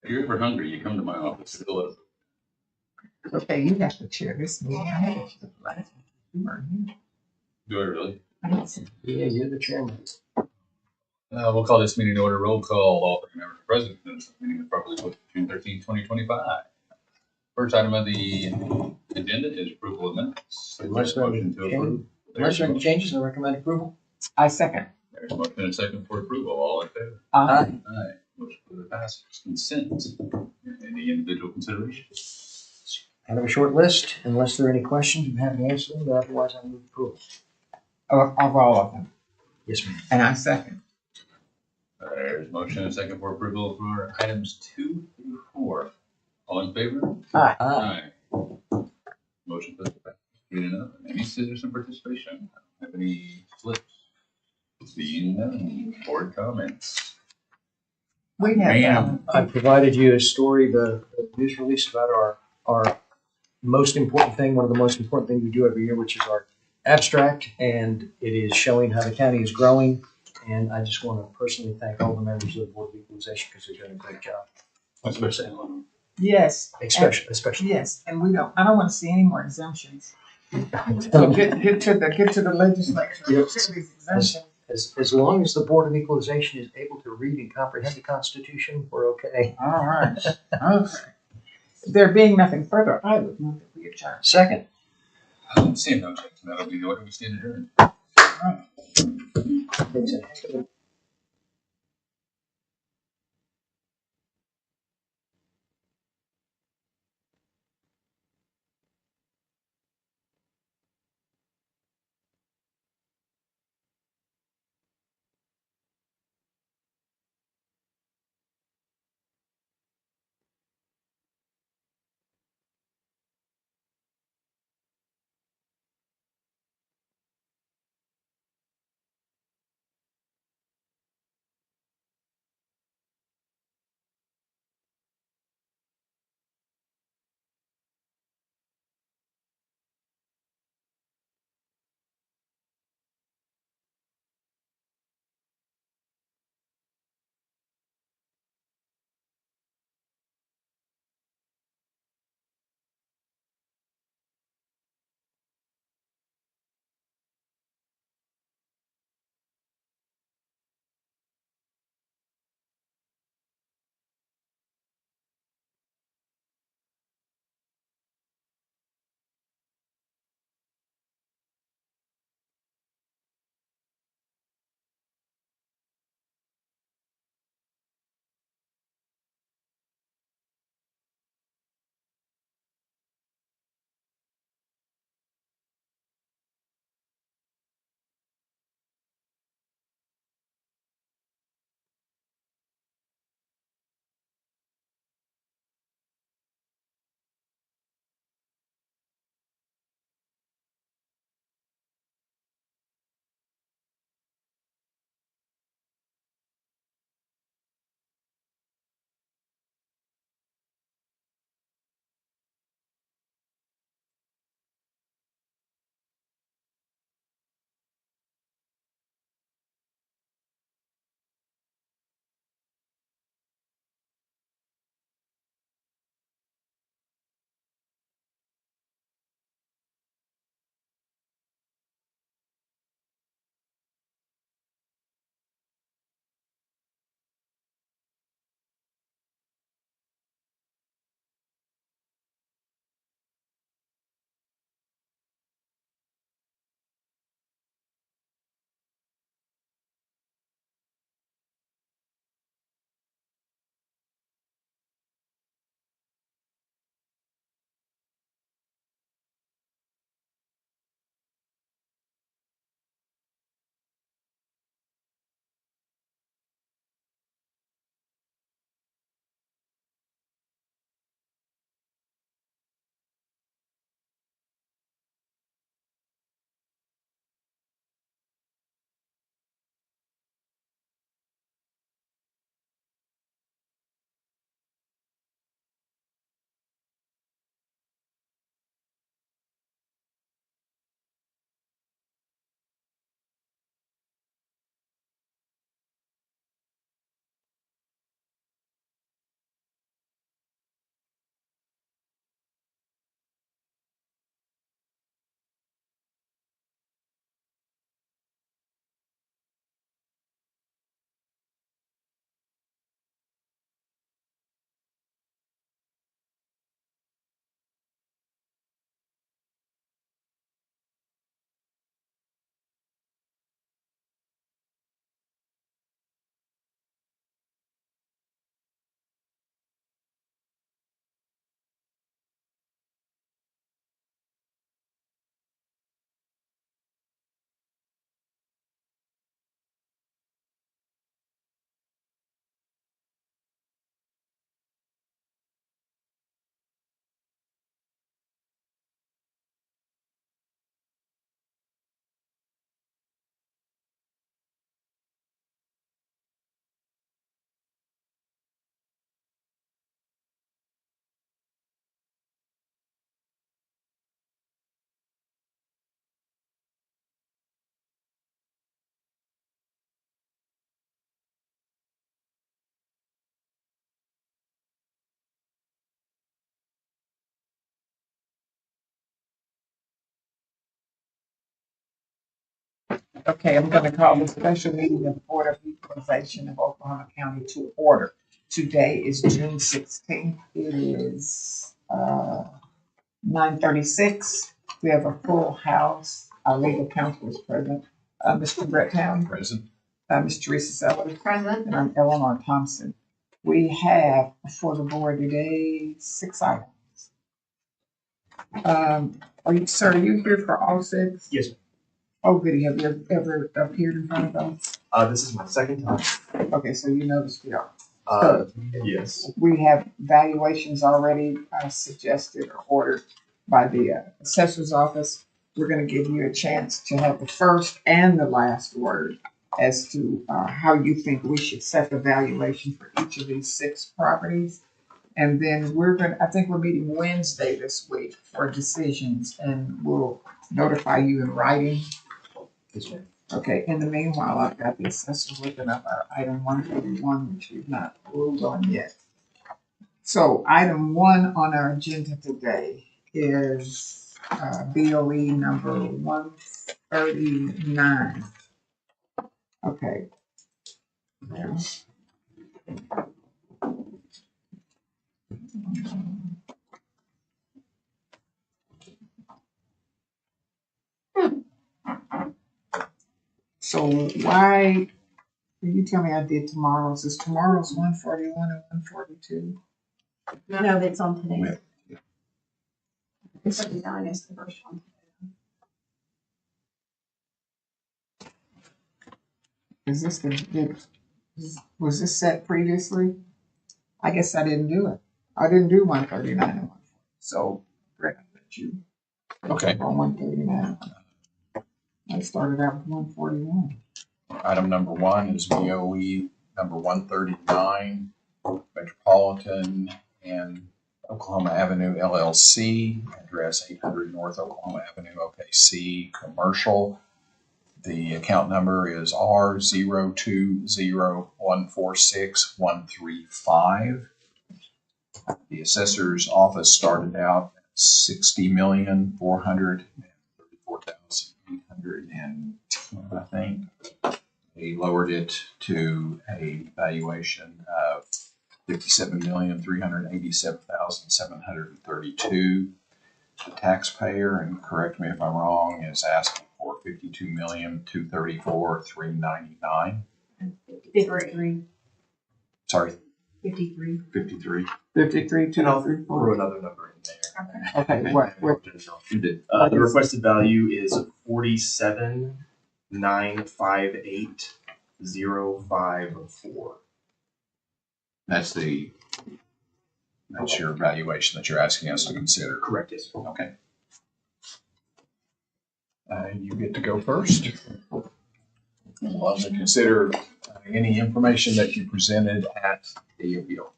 If you're ever hungry, you come to my office. Okay, you have to chair this meeting. I had to chair the last one. You weren't here. Do I really? Yeah, you're the chairman. We'll call this meeting to order. Roll call. All three members present. This meeting is properly booked June 13, 2025. First item of the agenda is approval of minutes. Unless Motion to approve. Unless there are any changes, I recommend approval. I second. There's a motion and a second for approval. All in favor? Aye. Aye. Motion for the passes. Consent. Any individual consideration? I have a short list. Unless there are any questions, I'm happy to answer them, but otherwise I move approval. Of all of them. Yes, ma'am. And I second. There's a motion and a second for approval for items 2 through 4. All in favor? Aye. Aye. Motion for the pass. Good enough. Any citizen participation? Have any flips? Seeing none. Board comments. We have. I provided you a story, the news release about our most important thing, one of the most important things we do every year, which is our abstract, and it is showing how the county is growing. And I just want to personally thank all the members of the Board of Equalization because they're doing a great job. Yes. Especially. Yes, and I don't want to see any more exemptions. So get to the legislature. Yep. Get these exemptions. As long as the Board of Equalization is able to read and comprehend the Constitution, we're okay. All right. Okay. There being nothing further, I would move that we adjourn. Second. Seeing no change, that'll be the order we stand adjourned. Thanks. Okay, I'm gonna call the special meeting of the Board of Equalization of Oklahoma County to order. Today is June 16th. It is 9:36. We have a full house. Our legal counsel is present. Mr. Brett Town, Present. Ms. Teresa Sellers, Present. and I'm Eleanor Thompson. We have for the board today 6 items. Sir, are you here for all 6? Yes, ma'am. Oh, goody. Have you ever appeared in front of us? This is my second time. Okay, so you know the spiel. Yes. We have valuations already suggested or ordered by the assessor's office. We're going to give you a chance to have the first and the last word as to how you think we should set the valuation for each of these 6 properties. And then I think we're meeting Wednesday this week for decisions, and we'll notify you in writing. Yes, ma'am. Okay, in the meanwhile, I've got the assessor looking up our item 141, which we've not ruled on yet. So item 1 on our agenda today is BOE number 139. Okay. There. So why, you tell me I did tomorrow's, is tomorrow's 141 and 142? No, it's on today. It's- 39 is the first one. Is this was this set previously? I guess I didn't do it. I didn't do 139 and 140. So, Brett, I'll let you Okay. on 139. I started out with 141. Item number 1 is BOE number 139, Metropolitan and Oklahoma Avenue LLC, address 800 North Oklahoma Avenue, OKC, commercial. The account number is R020146135. The assessor's office started out at $60,434,810, I think. They lowered it to a valuation of $57,387,732. The taxpayer, and correct me if I'm wrong, is asking for $52,234,399. 53. Sorry, 53. 53. 53, And I'll 234. throw another number in there. Okay, what? You did. The requested value is 47,958,054. That's your valuation that you're asking us to consider. Correct, yes. Okay. You get to go first. Well, to consider any information that you presented at the appeal.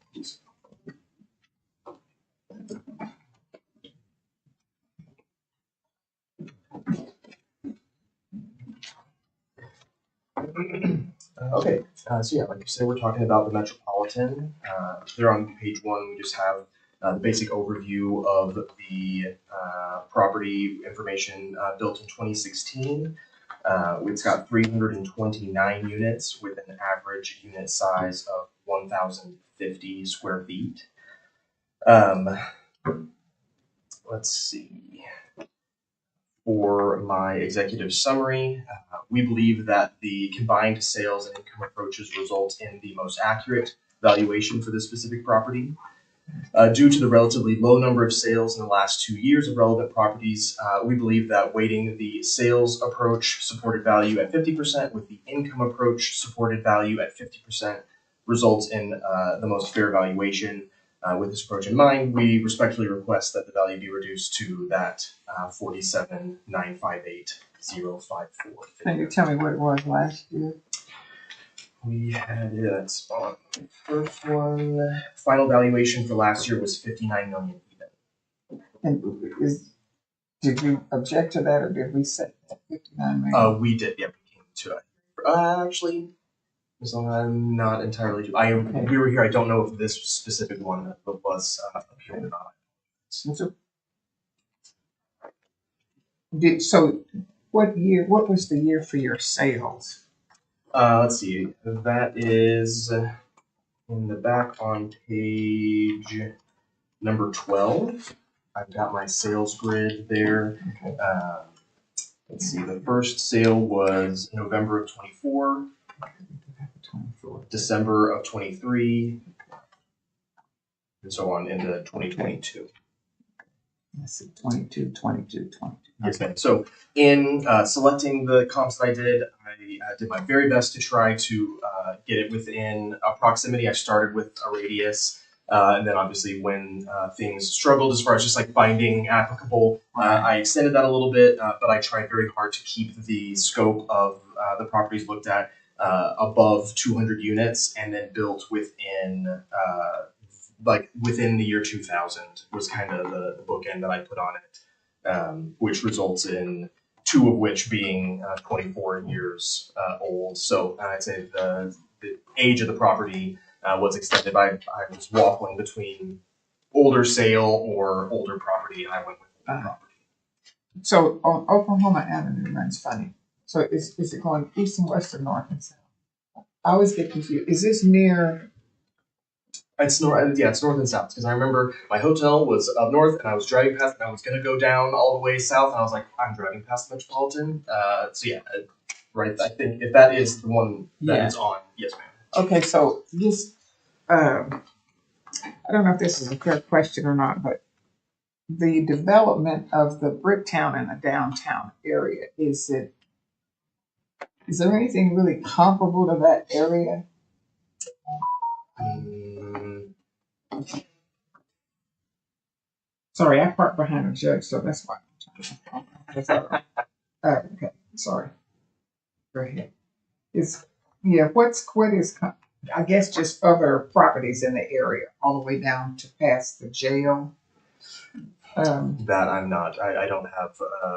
Okay, so yeah, like you said, we're talking about the Metropolitan. There on page 1, we just have the basic overview of the property information built in 2016. It's got 329 units with an average unit size of 1,050 square feet. Let's see. For my executive summary, we believe that the combined sales and income approaches result in the most accurate valuation for this specific property. Due to the relatively low number of sales in the last 2 years of relevant properties, we believe that weighting the sales approach supported value at 50% with the income approach supported value at 50% results in the most fair valuation. With this approach in mind, we respectfully request that the value be reduced to that 47,958,054. Can you tell me what it was last year? We had it on the first one. Final valuation for last year was 59 million even. And did you object to that, or did we set that 59 million? We did, yeah, we came to it. Actually, I'm not entirely sure. We were here. I don't know if this specific one was appealed or not. So what was the year for your sales? Let's see. That is in the back on page number 12. I've got my sales grid there. Okay. Let's see. The first sale was November of 24, 24. December of 23, and so on into 2022. Let's see, 22, 22, 22. Yes, ma'am. So in selecting the comps that I did my very best to try to get it within a proximity. I started with a radius, and then obviously when things struggled as far as just like finding applicable, I extended that a little bit, but I tried very hard to keep the scope of the properties looked at above 200 units, and then built within within the year 2000 was kind of the bookend that I put on it, which results in 2 of which being 24 years old. So I'd say the age of the property was extended. I was waffling between older sale or older property, and I went with older property. So on Oklahoma Avenue runs funny. So is it going east and west or north and south? I always get confused. Is this near? It's north, yeah, it's north and south. Because I remember my hotel was up north, and I was driving past, and I was gonna go down all the way south, and I was like, I'm driving past the Metropolitan. So yeah, right. I think if that is the one that it's on, yes, ma'am. Okay, so just I don't know if this is a fair question or not, but the development of the Bricktown and the downtown area, is there anything really comparable to that area? Sorry, I parked behind a judge, so that's why I'm trying to. Okay, sorry. Go ahead. What is I guess just other properties in the area, all the way down to past the jail. That I'm not. I don't have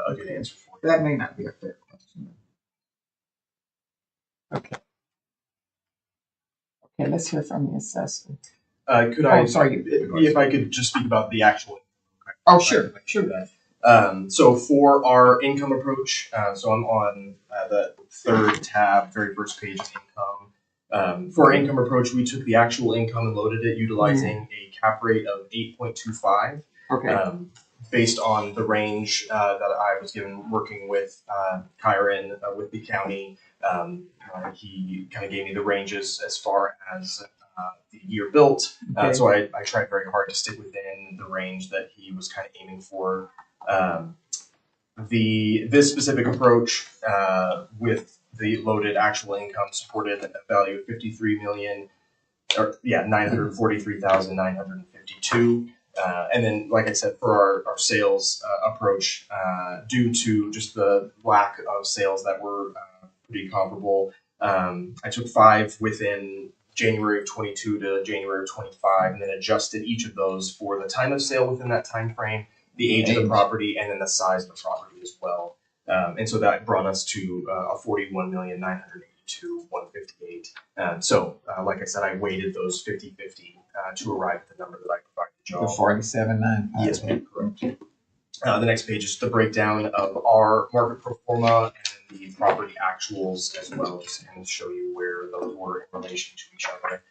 a good answer for. That may not be a fair question. Okay. Okay, let's hear from the assessor. Could I? Oh, sorry. If I could just speak about the actual. Oh, sure, sure. So for our income approach, so I'm on the third tab, very first page is income. For our income approach, we took the actual income and loaded it utilizing a cap rate of 8.25. Okay. Based on the range that I was given working with Kyron with the county. He kind of gave me the ranges as far as the year built. Okay. So I tried very hard to stick within the range that he was kind of aiming for. This specific approach with the loaded actual income supported a value of 943,952. And then, like I said, for our sales approach, due to just the lack of sales that were pretty comparable, I took 5 within January of 22 to January of 25, and then adjusted each of those for the time of sale within that time frame, the age of the property, and then the size of the property as well. And so that brought us to a 41,982,158. So, like I said, I weighted those 50-50 to arrive at the number that I provided you all. The 47.9. Yes, ma'am. Correct. The next page is the breakdown of our market pro forma and the property actuals as well, just to kind of show you where those were in relation to each other,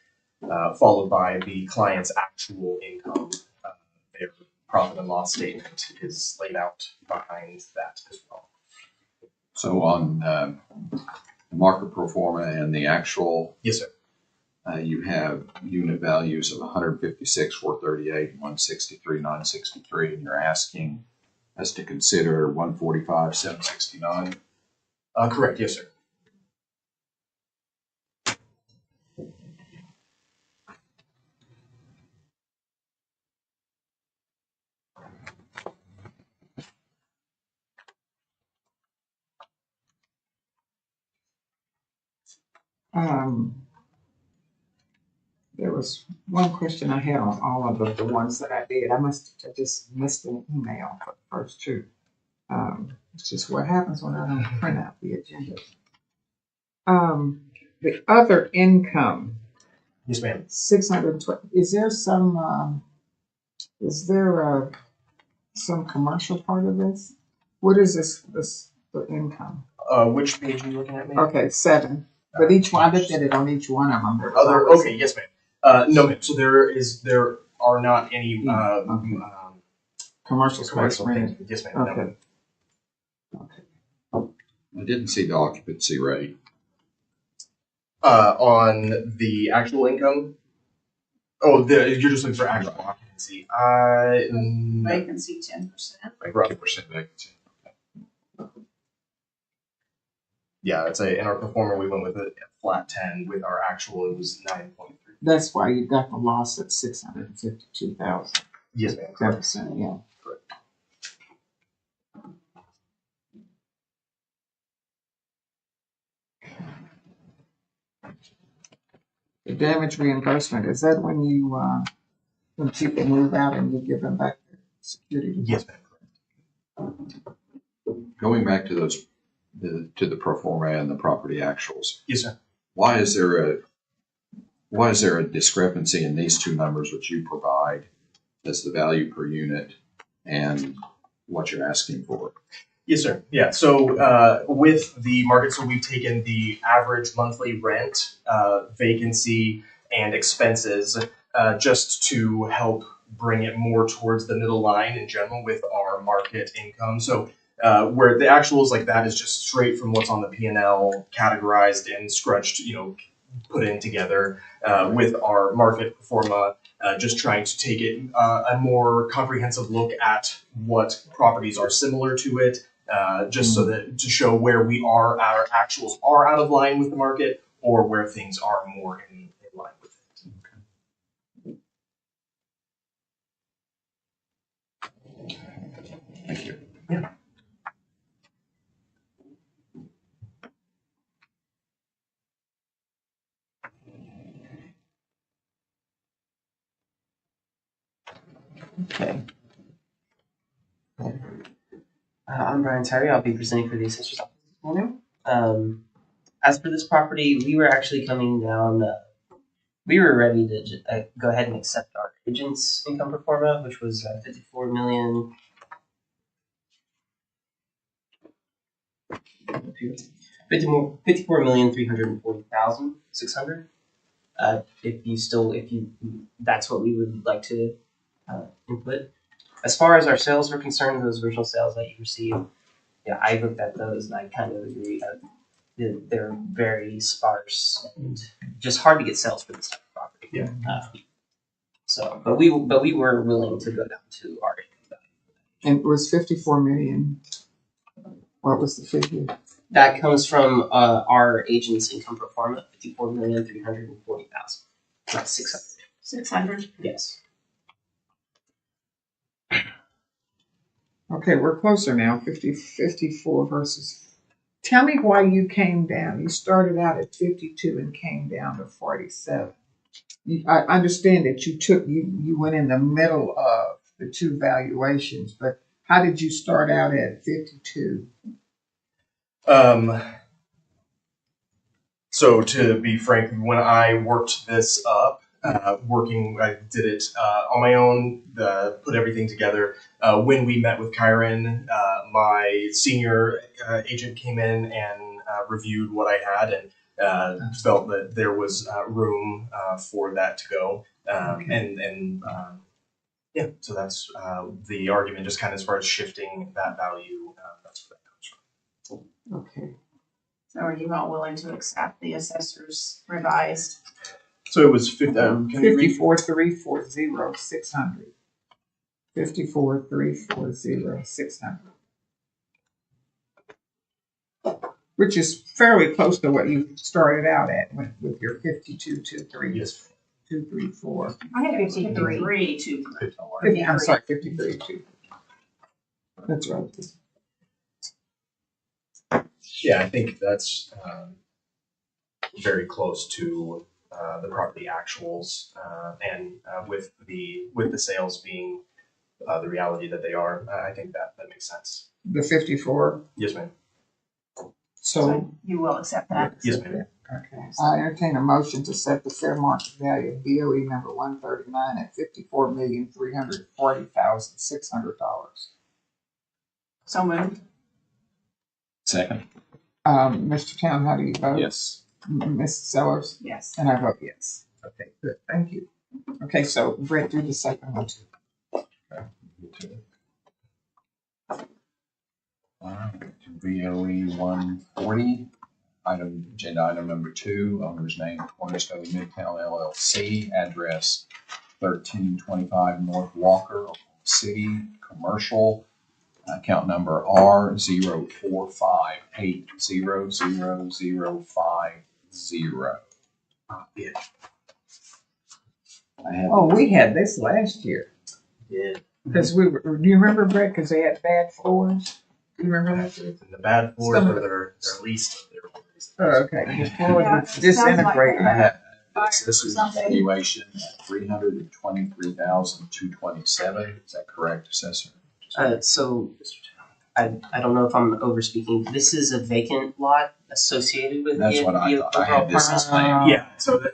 followed by the client's actual income. Their profit and loss statement is laid out behind that as well. So on the market pro forma and the actual, Yes, sir. you have unit values of 156,438, 163,963, and you're asking us to consider 145,769. Correct. Yes, sir. There was one question I had on all of the ones that I did. I just missed an email for the first 2. It's just what happens when I don't print out the agenda. The other income, Yes, ma'am. 620. Is there some some commercial part of this? What is this for income. Which page are you looking at, ma'am? Okay, 7. But each one, I looked at it on each one of them. There was Other, always- okay, yes, ma'am. No, ma'am. So there are not any Commercial space commercial rent. things. Yes, ma'am. No. Okay. I didn't see the occupancy rate. On the actual income. Oh, you're just looking for actual occupancy. Vacancy 10%. Like roughly. 10% vacancy. Yeah, it's in our performer we went with a flat 10. With our actual it was 9.3. That's why you got the loss at 652,000. Yes, ma'am. 10%, yeah. Correct. The damage reimbursement, is that when you, when people move out and you give them back their security? Yes, ma'am. Going back to those, to the pro forma and the property actuals, Yes, sir. why is there a discrepancy in these two numbers which you provide as the value per unit and what you're asking for? Yes, sir. Yeah. So with the market, so we've taken the average monthly rent, vacancy, and expenses just to help bring it more towards the middle line in general with our market income. So where the actuals like that is just straight from what's on the P&L, categorized and scrunched, put in together with our market pro forma. Just trying to take it a more comprehensive look at what properties are similar to it. Just so that to show where our actuals are out of line with the market or where things are more in line with it. Thank you. Yeah. Okay. I'm Brian Tyree. I'll be presenting for the assessor's office this morning. As for this property, we were actually coming down. We were ready to go ahead and accept our agent's income pro forma, which was 54 million. 54,340,600. If that's what we would like to input. As far as our sales are concerned, those original sales that you received, yeah, I looked at those and I kind of agree that they're very sparse and just hard to get sales for this type of property. Yeah. But we were willing to go down to our income value. And it was 54 million. What was the figure? That comes from our agent's income pro forma, 54,340,000. Not 600. 600. Yes. Okay, we're closer now, 54 versus. Tell me why you came down. You started out at 52 and came down to 47. I understand that you went in the middle of the two valuations, but how did you start out at 52? So to be frank, when I worked this up, I did it on my own, put everything together. When we met with Kyron, my senior agent came in and reviewed what I had and felt that there was room for that to go. Yeah, so that's the argument, just kind of as far as shifting that value. That's where that comes from. Okay. So are you not willing to accept the assessor's revised? So it was 54,340,600. 54,340,600. Which is fairly close to what you started out at with your 52,234. Yes. 234. I had 53 to 4. I'm sorry, 53,234. That's right. Yeah, I think that's very close to the property actuals, and with the sales being the reality that they are, I think that makes sense. The 54. Yes, ma'am. So, You will accept that? Yes, ma'am. okay. I entertain a motion to set the fair market value of BOE number 139 at $54,340,600. So moved. Second? Mr. Town, how do you vote? Yes. Ms. Sellers? Yes. And I vote yes. Okay, good, thank you. Okay, so Brett, do the second one too. All right, BOE 140, agenda item number 2, owner's name Cornerstone Midtown LLC, address 1325 North Walker, Oklahoma City, commercial, account number R0458000050. Yeah. I have. Oh, we had this last year, Yeah. because do you remember, Brett, because they had bad floors? Do you remember that? And the bad floors Some are of their least of their worries. Oh, okay, the floors Yeah, were it sounds like disintegrating. I have, Fire this or is something. valuation at $323,227. Is that correct, Assessor? So I don't know if I'm over speaking. This is a vacant lot associated with That's the, what I the thought. I overall had this park. as planned. Yeah, so that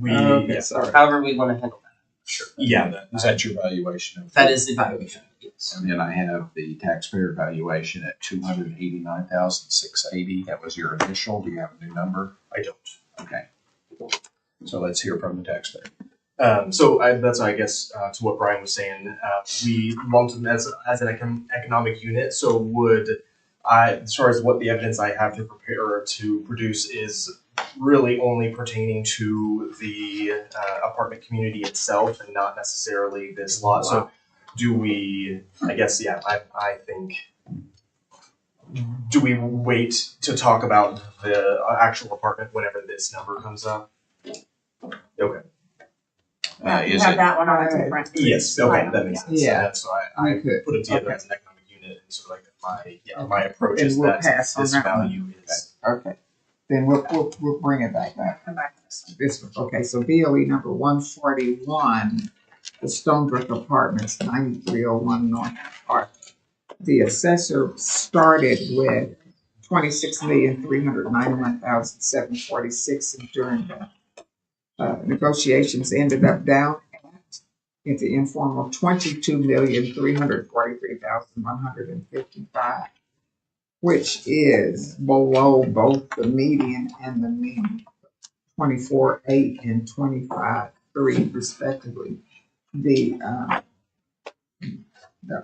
we, Okay, yeah, sorry. However we want to handle that. Sure. Yeah. Is that your valuation? That is the valuation. Yes. And then I have the taxpayer valuation at $289,680. That was your initial. Do you have a new number? I don't. Okay. So let's hear from the taxpayer. That's, I guess, to what Brian was saying, we lumped them as an economic unit. So as far as what the evidence I have to prepare or to produce is really only pertaining to the apartment community itself and not necessarily this lot. So do we, I guess, yeah, I think, do we wait to talk about the actual apartment whenever this number comes up? Okay. You Is have it, that one on a different. Yes, okay, that makes sense. Yeah. That's why I We could. put it together Okay. as an economic unit, and sort of like my approach And is we'll that pass on this that one. value is. Okay, then we'll bring it back up. Come back to this one. This one, okay, so BOE number 141, the Stonebrook Apartments, 9301 North Park. The assessor started with 26,391,746, and during the negotiations ended up down at the informal 22,343,155, which is below both the median and the mean, 24.8 and 25.3 respectively. The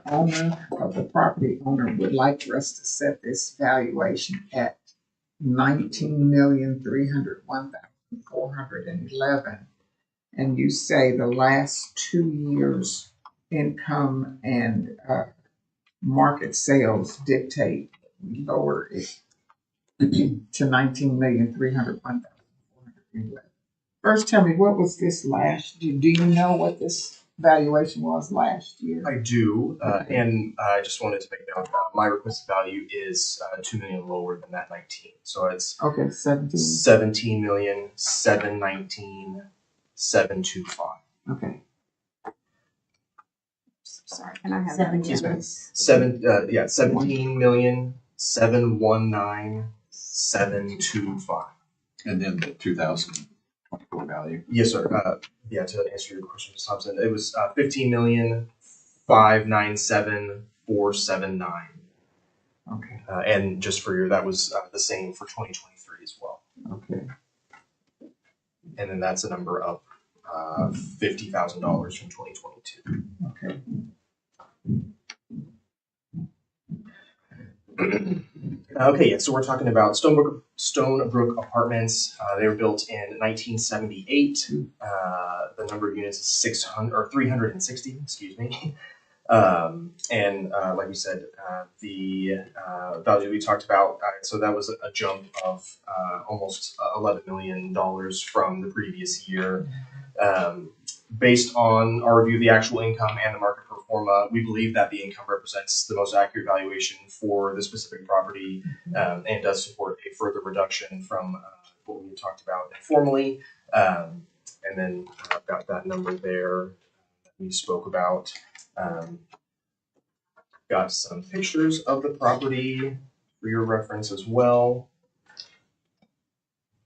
owner of the property owner would like for us to set this valuation at 19,301,411. And you say the last 2 years' income and market sales dictate we lower it to 19,301,411. First, tell me, what was this last? Do you know what this valuation was last year? I do, and I just wanted to make note. My requested value is $2 million lower than that 19, so it's Okay, 17. 17,719,725. Okay. Sorry, can I have that? 17,719,725. and then the 2024 value? Yes, sir. To answer your question, Ms. Thompson, it was 15,597,479. Okay. And just for that was the same for 2023 as well. Okay. And then that's a number up $50,000 from 2022. Okay. Okay, yeah, so we're talking about Stonebrook Apartments. They were built in 1978. The number of units is 360, excuse me. And like we said, the value we talked about, so that was a jump of almost $11 million from the previous year. Based on our review of the actual income and the market pro forma, we believe that the income represents the most accurate valuation for the specific property and does support a further reduction from what we talked about informally. And then I've got that number there that we spoke about. Got some pictures of the property for your reference as well.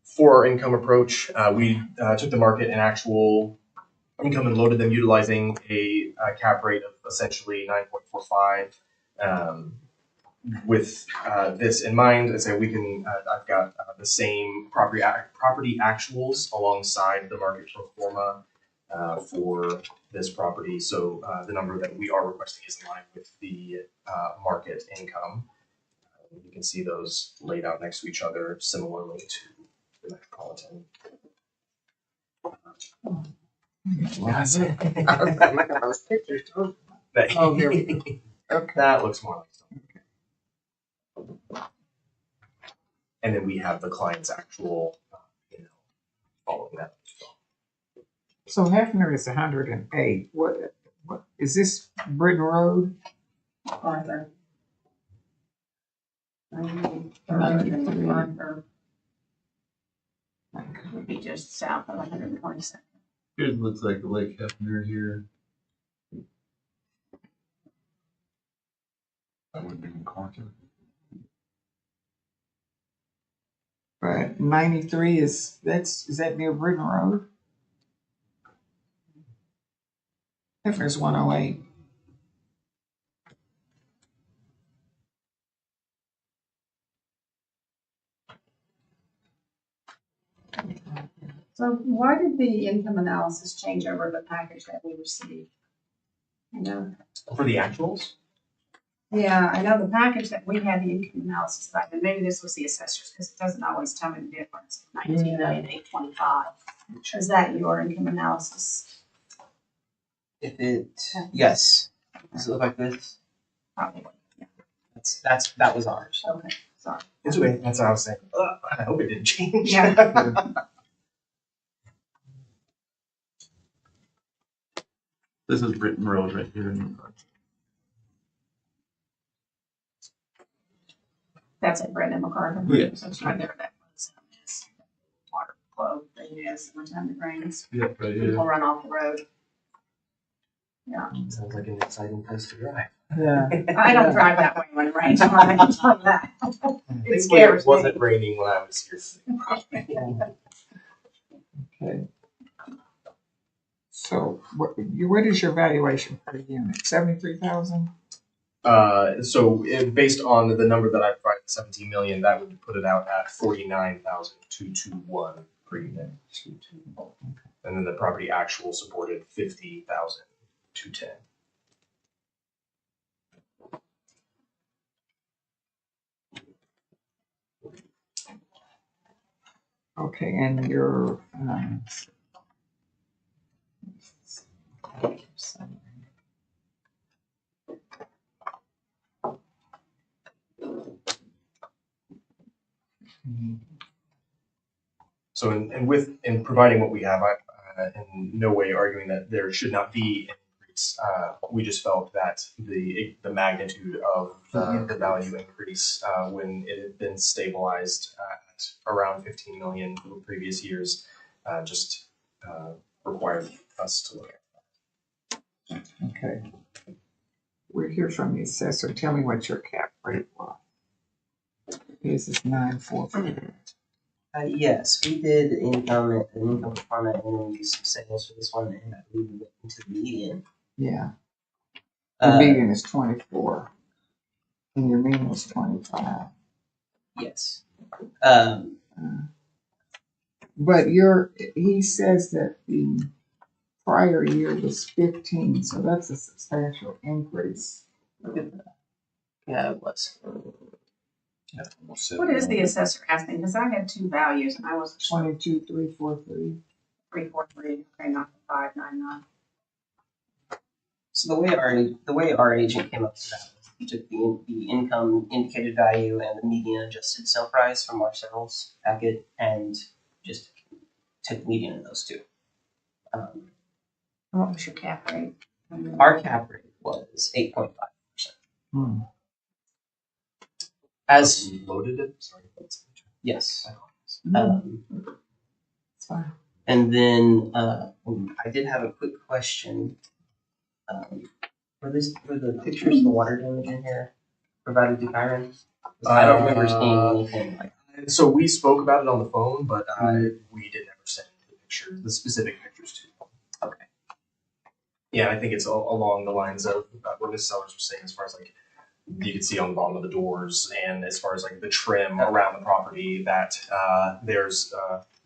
For our income approach, we took the market and actual income and loaded them utilizing a cap rate of essentially 9.45. with this in mind, I say we can. I've got the same property actuals alongside the market pro forma for this property. So the number that we are requesting is in line with the market income. You can see those laid out next to each other, similarly to the Metropolitan. Oh, there we go. Okay. That looks more like something. And then we have the client's actual, following that. So Hefner is 108. What is this Britain Road? Arthur. Arthur. Would be just south of 122nd. It looks like Lake Hefner here. That would be McCarthy. But 93 is that near Britain Road? Hefner's 108. So why did the income analysis change over the package that we received? I know. For the actuals? Yeah, I know the package that we had, the income analysis side, and maybe this was the assessors, because it doesn't always tell me the difference. 19,825. Is that your income analysis? If it, yes. Does it look like this? Probably. Yeah. That was ours. Okay, sorry. It's okay. That's what I was saying. I hope it didn't change. Yeah. This is Britain Road right here. That's at Brandon McCarthy. Yes. That's right there. That was this water flow thing is summertime it rains. Yep, right here. People run off the road. Yeah. Sounds like an exciting place to drive. Yeah. I don't drive that way when it rains. I'm not gonna tell you that. It Thankfully, scares it wasn't me. raining when I was here. Okay. So what is your valuation per unit? 73,000? Based on the number that I provided, 17 million, that would put it out at 49,221 per unit. And then the property actual supported 50,210. Okay, and your So in providing what we have, I in no way arguing that there should not be an increase. We just felt that the magnitude of the value increase when it had been stabilized at around 15 million in previous years just required us to look at. okay. We're here from the assessor. Tell me what your cap rate was. This is 944. Yes, we did an income requirement and then we used some sales for this one, and I believe we went into the median. Yeah. The median is 24. And your mean was 25. Yes. But he says that the prior year was 15, so that's a substantial increase. Yeah, it was. What is the assessor asking? Because I had two values and I was 22,343. 343, okay, not the 599. So the way our agent came up with that was he took the income indicated value and the median adjusted sale price from our sales packet and just took the median of those two. What was your cap rate? Our cap rate was 8.5%. Hmm. As Loaded it? Sorry. yes. It's fine. And then I did have a quick question. For the pictures of the water damage in here provided to Kyron? I don't remember seeing anything like that. So we spoke about it on the phone, but we did never send the specific pictures to them. Okay. Yeah, I think it's along the lines of what Ms. Sellers was saying as far as like you can see on the bottom of the doors, and as far as like the trim around the property, that there's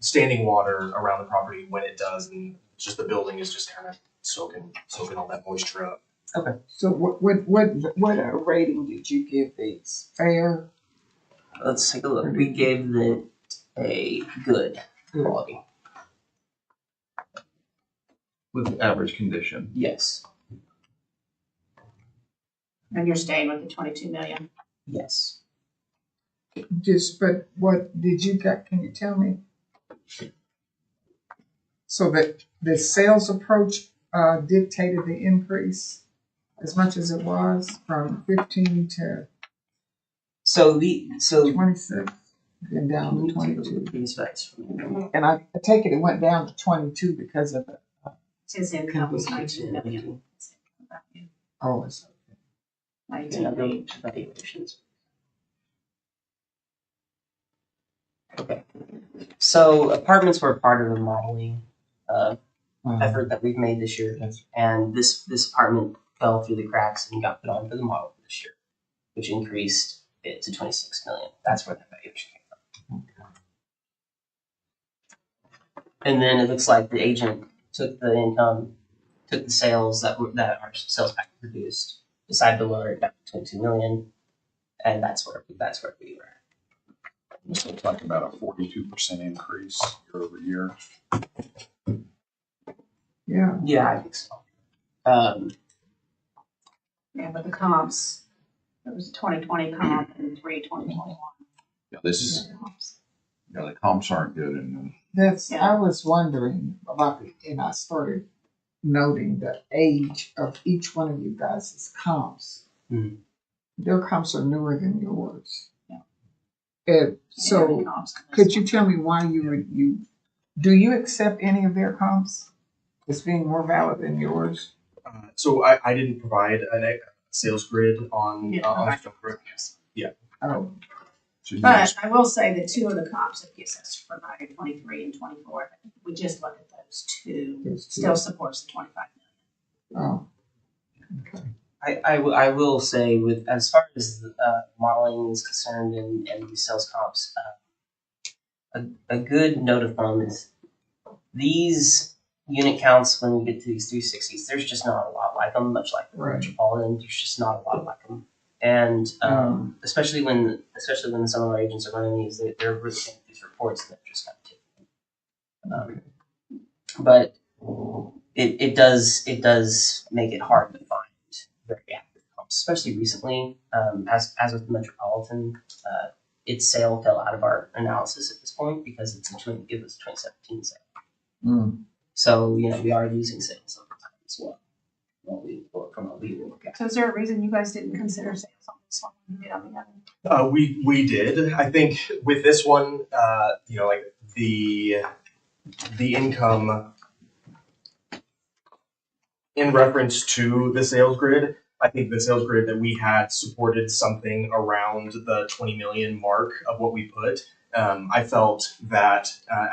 standing water around the property when it does, and just the building is just kind of soaking all that moisture up. So what rating did you give these? Fair? Let's take a look. We gave it a good quality. With average condition. Yes. And you're staying with the 22 million? Yes. But what did you got? Can you tell me? So that the sales approach dictated the increase as much as it was from 15 to So 26, then down to 22. These facts. And I take it went down to 22 because of the His income was 19 million. oh, it's 19.8. Valuations. Okay. So apartments were part of the modeling effort that we've made this year, and this apartment fell through the cracks and got put onto the model for this year, which increased it to 26 million. That's where that valuation came from. And then it looks like the agent took the income, took the sales that our sales package produced, decided to lower it down to 22 million, and that's where we were. So we're talking about a 42% increase year over year. yeah. Yeah, I think so. Yeah, but the comps, there was a 2020 comp and 2021. Yeah, this is, the comps aren't good and That's Yeah. I was wondering about and I started noting the age of each one of you guys' comps. Mhm. Their comps are newer than yours. Yeah. So could you tell me why you do you accept any of their comps as being more valid than yours? So I didn't provide a sales grid on Yeah, on okay. Brook. Oh, so you But just, I will say that two of the comps that the assessor provided, 23 and 24, if we just look at those two, there's two. still supports the 25 Oh, okay. I will say, with as far as modeling is concerned and the sales comps, a good note of thumb is these unit counts when you get to these 360s. There's just not a lot like them, much like the Right. Metropolitan. There's just not a lot like them, and especially when some of our agents are running these, they're really looking at these reports and they're just kind of taking them. But it does make it hard to find very active comps, especially recently. As with the Metropolitan, its sale fell out of our analysis at this point because it was a 2017 sale. Mm. So we are losing sales over time as well. From what we look at. So is there a reason you guys didn't consider sales on this one when you did on the other? We did. I think with this one, like the income in reference to the sales grid, I think the sales grid that we had supported something around the 20 million mark of what we put. I felt that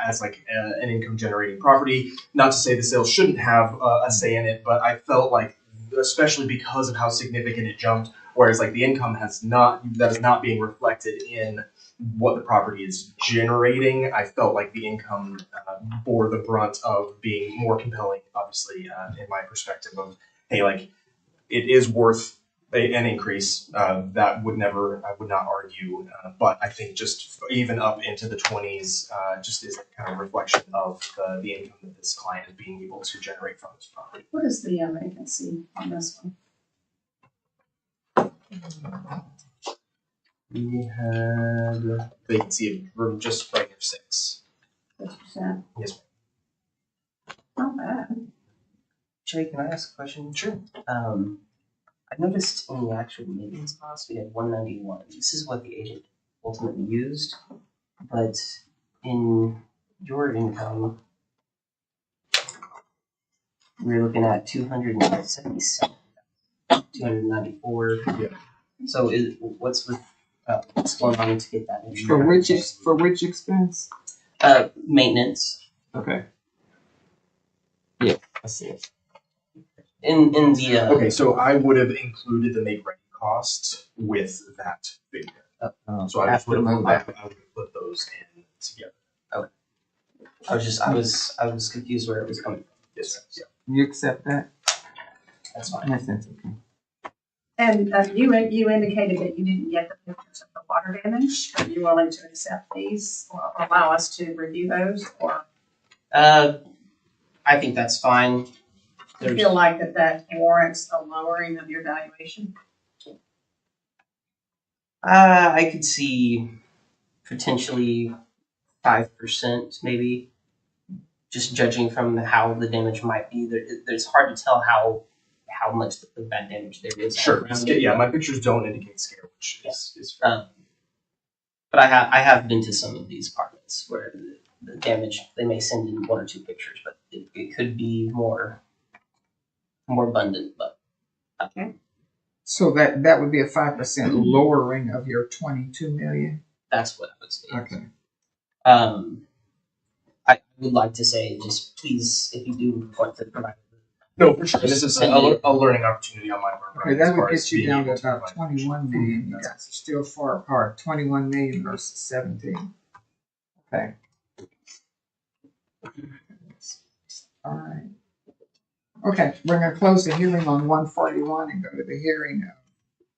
as like an income generating property, not to say the sales shouldn't have a say in it, but I felt like, especially because of how significant it jumped, whereas like the income is not being reflected in what the property is generating, I felt like the income bore the brunt of being more compelling, obviously, in my perspective of, hey, like it is worth an increase. That I would not argue, but I think just even up into the 20s, just is a kind of reflection of the income that this client is being able to generate from this property. What is the vacancy on this one? We had vacancy of room just right here 6. 6%. Yes, Not bad. Jay, can I ask a question? Sure. I noticed in the actual maintenance cost we had 191. This is what the agent ultimately used, but in your income, we're looking at 277, 294. Yeah. So what's going on to get that in? For which expense? Maintenance. Okay. Yeah, I see it. In the Okay, so I would have included the make ready costs with that figure. So I After would move I out. would put those in together. I was confused where it was coming from. Yes, yeah. You accept that? That's fine. Yes, that's okay. And you indicated that you didn't get the pictures of the water damage. Are you willing to accept these or allow us to review those? Or I think that's fine. do you feel like that warrants a lowering of your valuation? I could see potentially 5%, maybe. Just judging from how the damage might be, it's hard to tell how much of that damage there is. Sure. around it. Yeah, my pictures don't indicate scale, which is fair. But I have been to some of these apartments where the damage, they may send in 1 or 2 pictures, but it could be more abundant. But So that would be a 5% lowering of your 22 million? that's what I would say. Okay. I would like to say, just please, if you do want to provide. No, for sure. This is a learning opportunity on my part. Okay, Right? that as far would as get you being down to able to about provide 21 million. You guys are still far apart. 21 million versus 17. Okay. All right. Okay, we're gonna close the hearing on 141 and go to the hearing of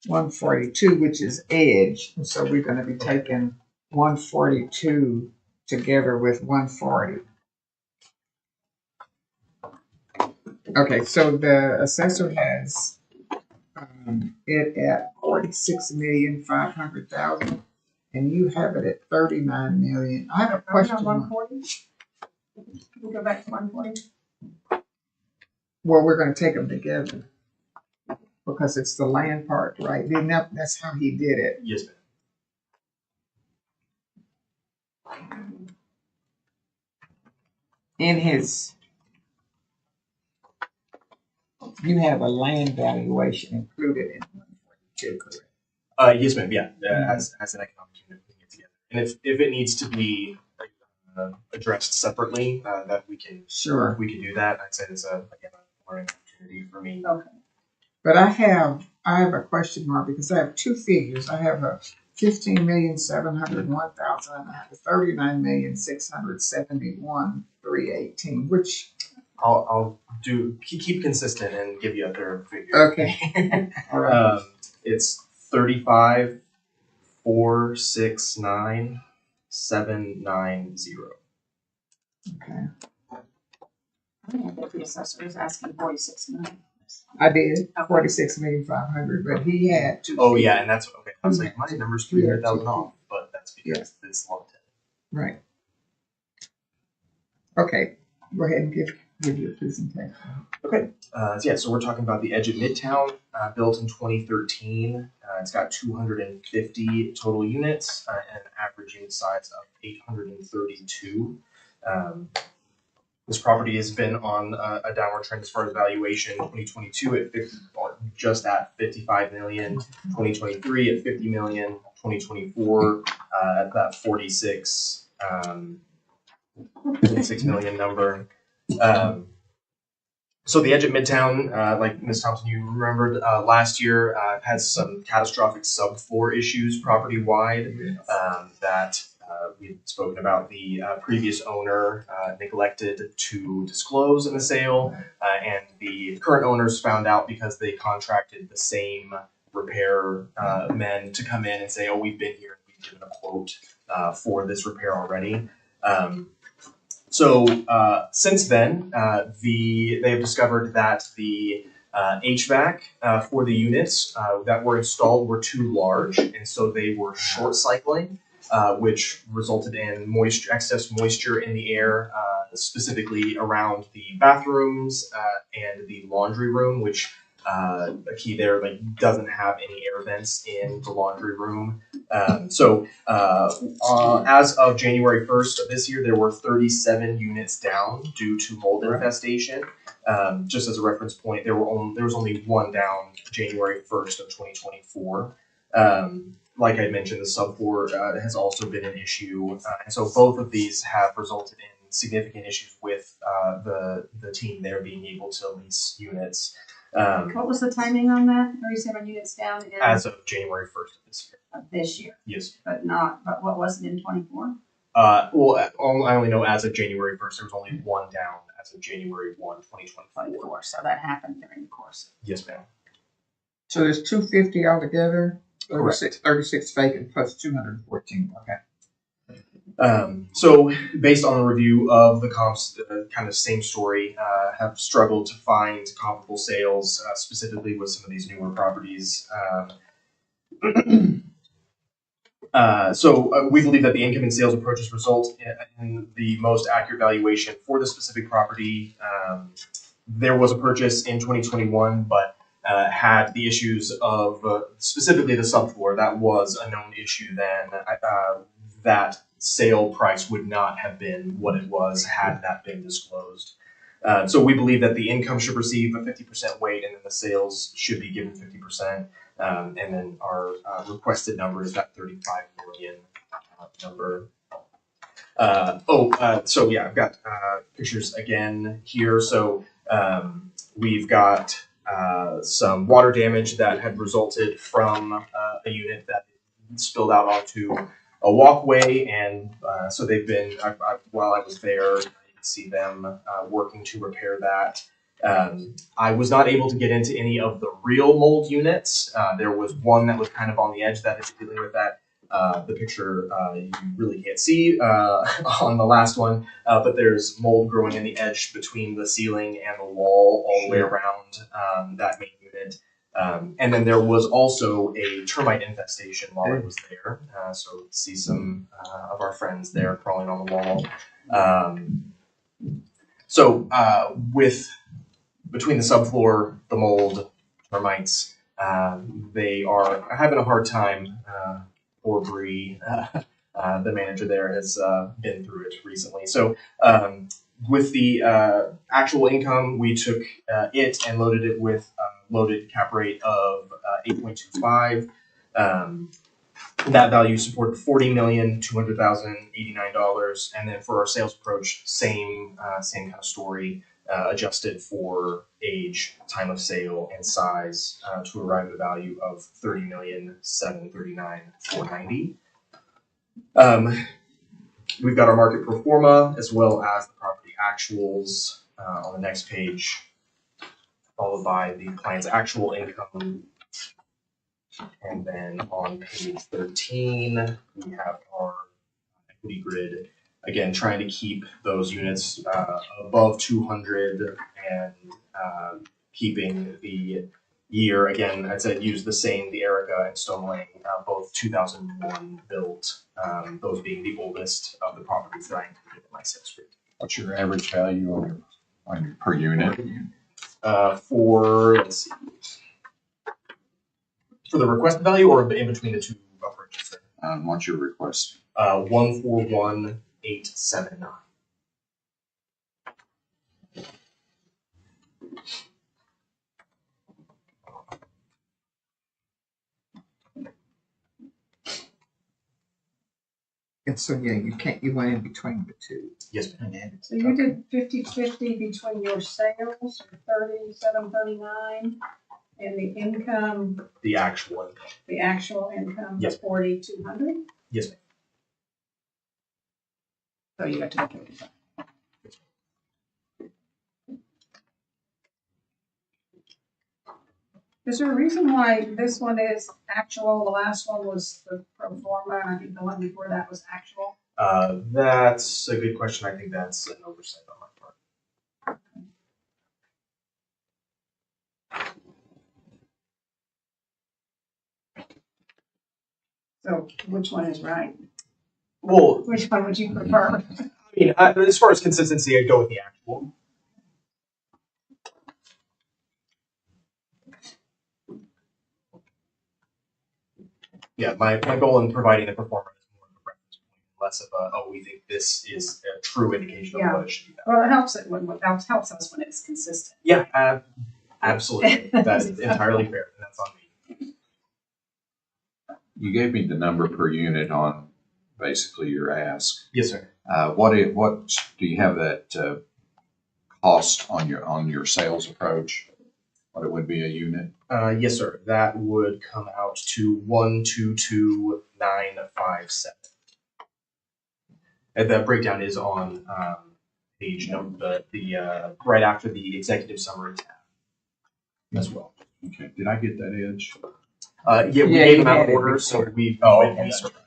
142, which is Edge. And so we're gonna be taking 142 together with 140. Okay, so the assessor has it at 46,500,000, and you have it at 39 million. I have a question. 140? We'll go back to 140. Well, we're going to take them together because it's the land part, right? That's how he did it. Yes, ma'am. In his, you have a land valuation included in 142, correct? Yes, ma'am. Yeah, as an economic unit, putting it together. And if it needs to be addressed separately, that we can do that. I'd say it's again a learning opportunity for me. Okay. But I have a question mark because I have two figures. I have a 15,701,000 and I have a 39,671,318, which I'll keep consistent and give you a third figure. okay. All right. It's 35,469,790. Okay. I think that the assessor is asking 46 million. I did 46,500,000, but he had two. Oh yeah, and that's okay. I was like, my number's 300,000 off, but that's because it's long tail. Right. Okay. Go ahead and give your presentation. Okay. So we're talking about the Edge at Midtown, built in 2013. It's got 250 total units and an average unit size of 832. This property has been on a downward trend as far as valuation. 2022 at just at 55 million. 2023 at 50 million. 2024 at that 46 million number. So the Edge at Midtown, like Ms. Thompson, you remembered last year, had some catastrophic sub-4 issues property-wide that we'd spoken about. The previous owner neglected to disclose in the sale, and the current owners found out because they contracted the same repair men to come in and say, oh, we've been here and we've given a quote for this repair already. So since then, they have discovered that the HVAC for the units that were installed were too large, and so they were short cycling, which resulted in excess moisture in the air, specifically around the bathrooms and the laundry room, which a key there doesn't have any air vents in the laundry room. So as of January 1st of this year, there were 37 units down due to mold infestation. Just as a reference point, there was only one down January 1st of 2024. Like I mentioned, the sub-4 has also been an issue, and so both of these have resulted in significant issues with the team there being able to lease units. What was the timing on that? 37 units down in As of January 1st of this year. of this year, Yes. but what was it in 24? Well, I only know as of January 1st, there was only one down as of January 1, 2024. 24, so that happened during the course. Yes, ma'am. So there's 250 altogether, Correct. 36 vacant plus 214, okay. So based on the review of the comps, kind of same story, have struggled to find comparable sales, specifically with some of these newer properties. So we believe that the income and sales approaches result in the most accurate valuation for the specific property. There was a purchase in 2021, but had the issues of specifically the subfloor. That was a known issue then. That sale price would not have been what it was had that been disclosed. So we believe that the income should receive a 50% weight, and then the sales should be given 50%. And then our requested number is that 35 million number. So yeah, I've got pictures again here. So we've got some water damage that had resulted from a unit that spilled out onto a walkway, and so they've been, while I was there, you can see them working to repair that. I was not able to get into any of the real mold units. There was one that was kind of on the edge that is dealing with that. The picture you really can't see on the last one, but there's mold growing in the edge between the ceiling and the wall all the way around that main unit. And then there was also a termite infestation while I was there. So see some of our friends there crawling on the wall. With between the subfloor, the mold, termites, they are having a hard time. Poor Bree, the manager there, has been through it recently. So with the actual income, we took it and loaded it with a loaded cap rate of 8.25. That value supported $40,200,089, and then for our sales approach, same kind of story, adjusted for age, time of sale, and size to arrive at a value of $30,739,490. We've got our market pro forma as well as the property actuals on the next page, followed by the client's actual income. And then on page 13, we have our equity grid. Again, trying to keep those units above 200 and keeping the year. Again, I said use the same, the Erica and Stone Lane, both 2001 built, those being the oldest of the properties that I included in my sales grid. What's your average value on your per unit? Let's see. For the request value or in between the two purchases? What's your request? 141,879. And so, yeah, you went in between the two. Yes, ma'am. So you did 50-50 between your sales, 3739, and the income, The actual income. the actual income, Yes. 4,200. Yes, ma'am. So you got to the 35. Is there a reason why this one is actual, the last one was the pro forma, and I think the one before that was actual? That's a good question. I think that's an oversight on my part. So which one is right? Well, Which one would you prefer? I mean, as far as consistency, I'd go with the actual. Yeah, my goal in providing the performance is more of a reference point, less of we think this is a true indication of what it should be. Well, it helps helps us when it's consistent. Yeah, absolutely. That is entirely fair, and that's on me. You gave me the number per unit on basically your ask. Yes, sir. What do you have that cost on your sales approach? what it would be a unit? Yes, sir. That would come out to 122,957. And that breakdown is on page number the right after the executive summary tab as well. Okay, did I get that edge? Yeah, we Yeah, gave you them out had of it order, so before. we Oh, went okay, and that's started.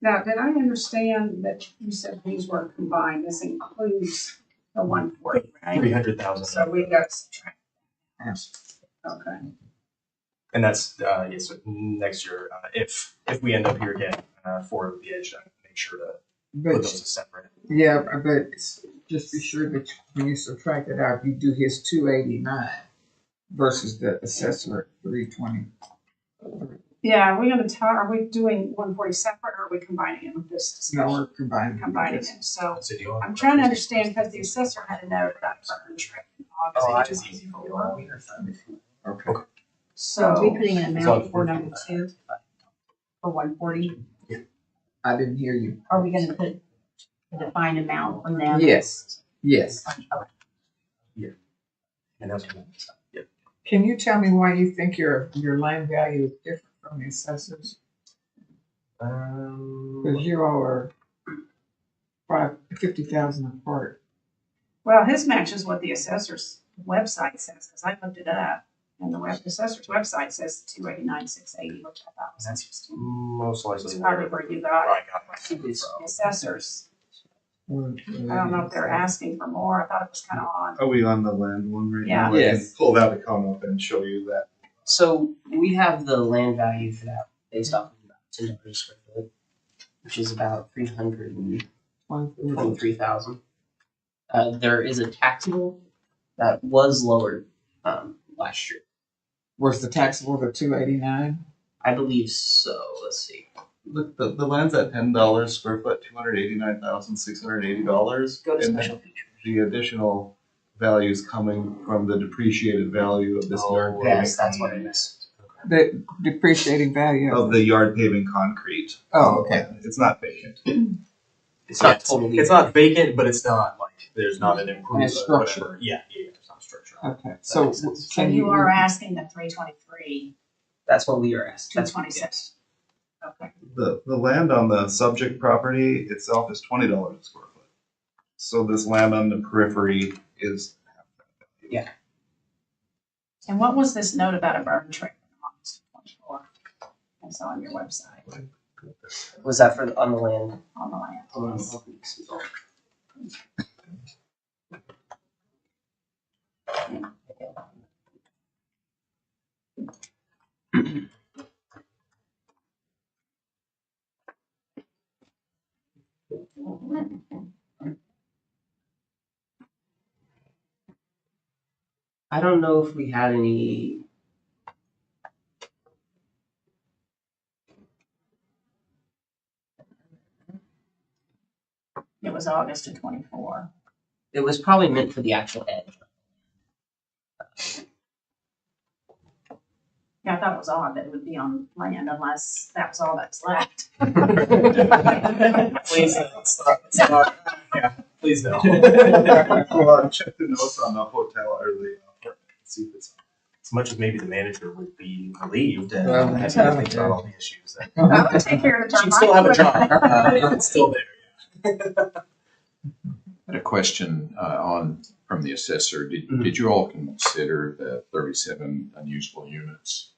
Now, did I understand that you said these were combined? This includes the 140, right? 300,000. So we got to subtract. Okay. And that's yes, so next year if we end up here again for the edge, I make sure to put those But, as separate. yeah, but just be sure that when you subtract it out, you do his 289 versus the assessor 320. Yeah, are we gonna are we doing 140 separate or are we combining it with this No, discussion? we're combining. Combining this. them. So So do you want- I'm trying to understand because the assessor had a note about burn trip in August, Oh, which is easy for work. Okay. So Are we putting an So- amount for number two? For 140? I didn't hear you. Are we gonna put a defined amount from them? Yes, yes. And that's yep. Can you tell me why you think your land value is different from the assessors? Because you all are 50,000 apart. Well, his matches what the assessor's website says, because I looked it up. And the assessor's website says 289,680, which I thought was interesting. Most likely It's probably where you got I it. got my The assessors. I I don't know if they're asking for more. I thought it was kind of odd. Are we on the land one right Yeah. now? I Yes. can pull that to come up and show you that. So we have the land value for that based off of about $10 per square foot, which is about 323,000. There is a taxable that was lowered last year. Was the taxable the 289? I believe so. Let's see. Look, the land's at $10 square foot, $289,680. Go to And special features. the additional value is coming from the depreciated value of this yard paving. Yes, that's what it is. The depreciating value Of the yard paving concrete. Oh, okay. It's not vacant. It's not totally. It's not vacant, but it's not like there's not an improvement. And structure. Whatever. Yeah, it's not structure. Okay, so makes sense. So can you are asking the 323, That's what we are asking. That's 226. Okay. The land on the subject property itself is $20 a square foot. So this land on the periphery is half that value. Yeah. And what was this note about a burn trip in August 24? That's on your website, Was that for on the land? on the land. I don't know if we had any. It was August of 24. It was probably meant for the actual edge. Yeah, I thought it was odd that it would be on land unless that was all that's left. Please, it's not. Yeah, please no. Well, check the notes on the hotel or the apartment, see if it's. As much as maybe the manager would be relieved and Well, have to think about all the issues. That I would take care of the she'd still have a job. It's still there. I had a question from the assessor. Did you all consider the 37 unusable units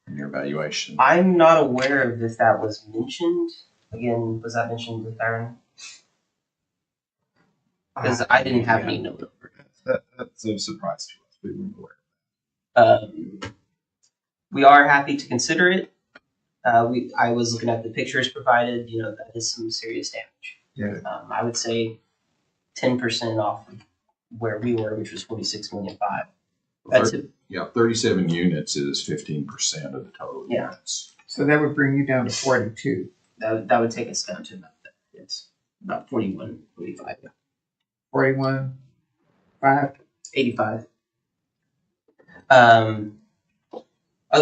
in your evaluation? I'm not aware of if that was mentioned. Again, was that mentioned with Aaron? Because I didn't have any note over it. That's a surprise to us. We weren't aware. We are happy to consider it. I was looking at the pictures provided. You know, that is some serious damage. Yeah. I would say 10% off of where we were, which was 46,500,000. That's it. Yeah, 37 units is 15% of the total Yeah. units. So that would bring you down to 42. That would take us down to about that. It's about 41, 45, 41, 5. 85. Other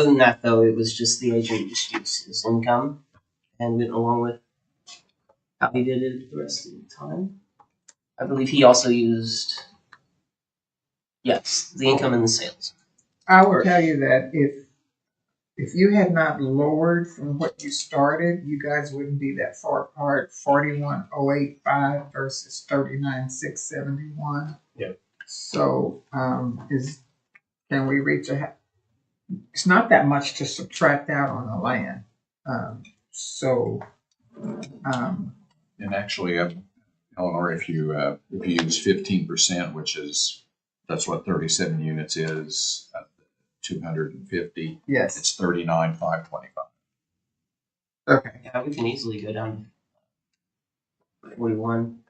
than that, though, it was just the agent just used his income and went along with how he did it the rest of the time. I believe he also used, yes, the income and the sales. I will tell you that if you had not lowered from what you started, you guys wouldn't be that far apart. 41,085 versus 39,671. Yeah. So can we reach it's not that much to subtract out on the land. And actually, Eleanor, if you use 15%, which is, that's what 37 units is, 250, Yes. it's 39,525. Okay. Yeah, we can easily go down to 41.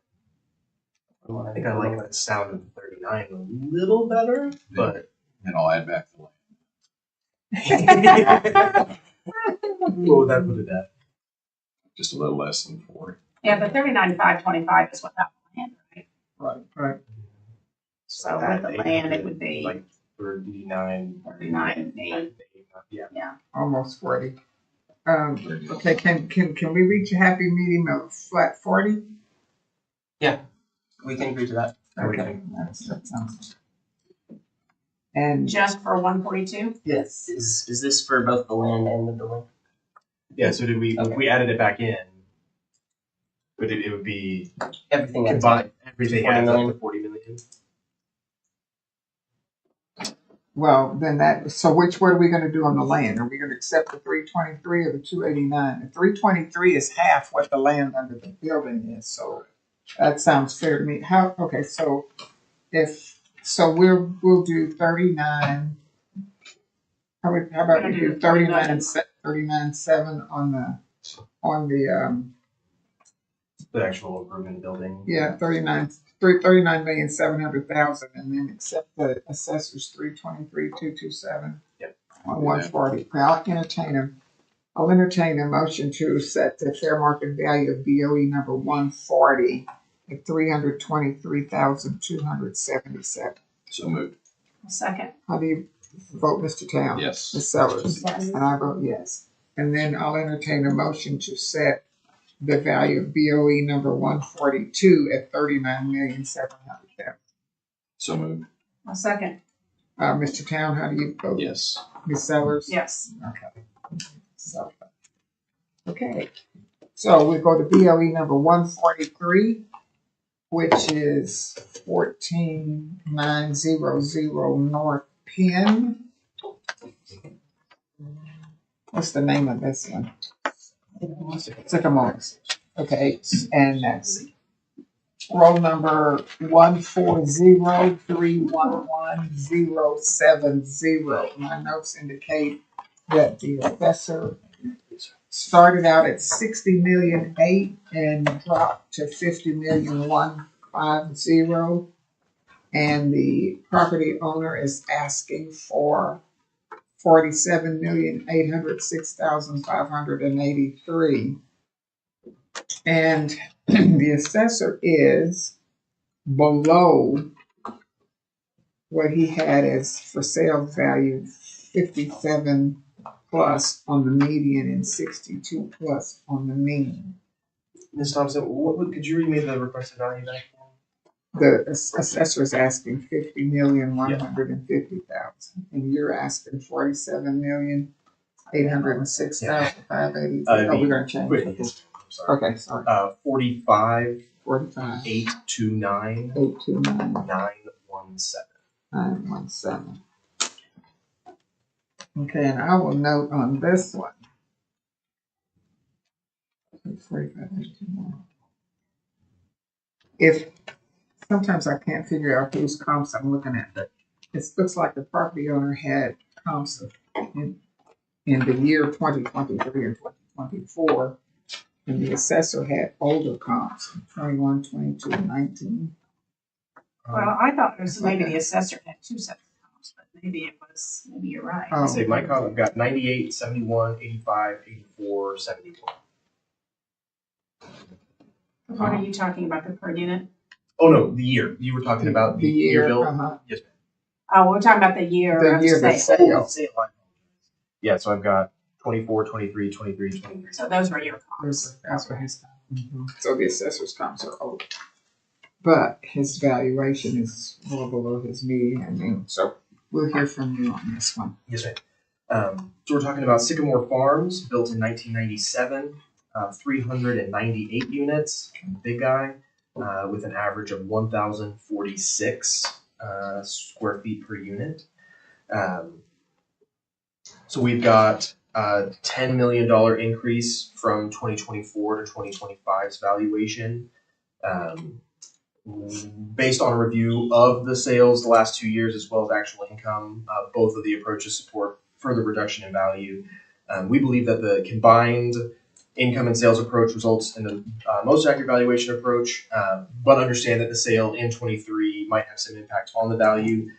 I think I like that sound of 39 a little better, but And I'll add back the land. what would that put it at? Just a little less than 40. Yeah, but 39,525 is without land, right? Right. So with the land, it would be like 39. 39,800. Yeah. Almost 40. Okay. Can we reach a happy medium of flat 40? We can agree to that. Okay. That sounds. And Just for 142? yes. Is this for both the land and the building? Yeah, so did we, Okay. if we added it back in, but it would be Everything adds combined, up. everything 40 adds up million. to 40 million. Well, then what are we gonna do on the land? Are we gonna accept the 323 or the 289? The 323 is half what the land under the building is, so that sounds fair to me. We'll do 39. How about we do 39,7 on the The actual improvement building. yeah, 39,700,000, and then accept the assessor's 323,227. Yep. On 140. I'll entertain a motion to set the fair market value of BOE number 140 at 323,277. So moved. Second. How do you vote, Mr. Town? Yes. Ms. Sellers? Yes. And I vote yes. And then I'll entertain a motion to set the value of BOE number 142 at 39,700,000. So moved. A second. Mr. Town, how do you vote? Yes. Ms. Sellers? Yes. Okay. So we go to BOE number 143, which is 14900 North Penn. What's the name of this one? Sycamore. Okay, and that's roll number 140311070. My notes indicate that the assessor started out at 60,000,008 and dropped to 50,150,000, and the property owner is asking for 47,806,583, and the assessor is below what he had as for sale value 57 plus on the median and 62 plus on the mean. Ms. Thompson, could you read me the requested value back? The assessor is asking 50,150,000, and you're asking 47,806,583. Oh, we're gonna change Wait, it. yes, I'm sorry. Okay, sorry. 45,829,917. 829,917. Okay, and I will note on this one. 45,829. If sometimes I can't figure out whose comps I'm looking at, but it looks like the property owner had comps in the year 2023 and 2024, and the assessor had older comps, 21, 22, 19. Well, I thought it was maybe the assessor had two sets of comps, but maybe you're right. Oh. Say my column, I've got 98, 71, 85, 84, 71. What are you talking about, the per unit? Oh, no, the year. You were talking about the year bill? Yes, ma'am. Oh, we're talking about the year The of year the sale. sale. Yeah, so I've got 24, 23, 23, 23. So those were your comps. That's what his So the assessor's comps are over. But his valuation is well below his median, so we'll hear from you on this one. Yes, ma'am. So we're talking about Sycamore Farms, built in 1997, 398 units, big guy, with an average of 1,046 square feet per unit. So we've got a $10 million increase from 2024 to 2025's valuation. Based on a review of the sales the last 2 years as well as actual income, both of the approaches support further reduction in value. We believe that the combined income and sales approach results in the most accurate valuation approach, but understand that the sale in 23 might have some impact on the value.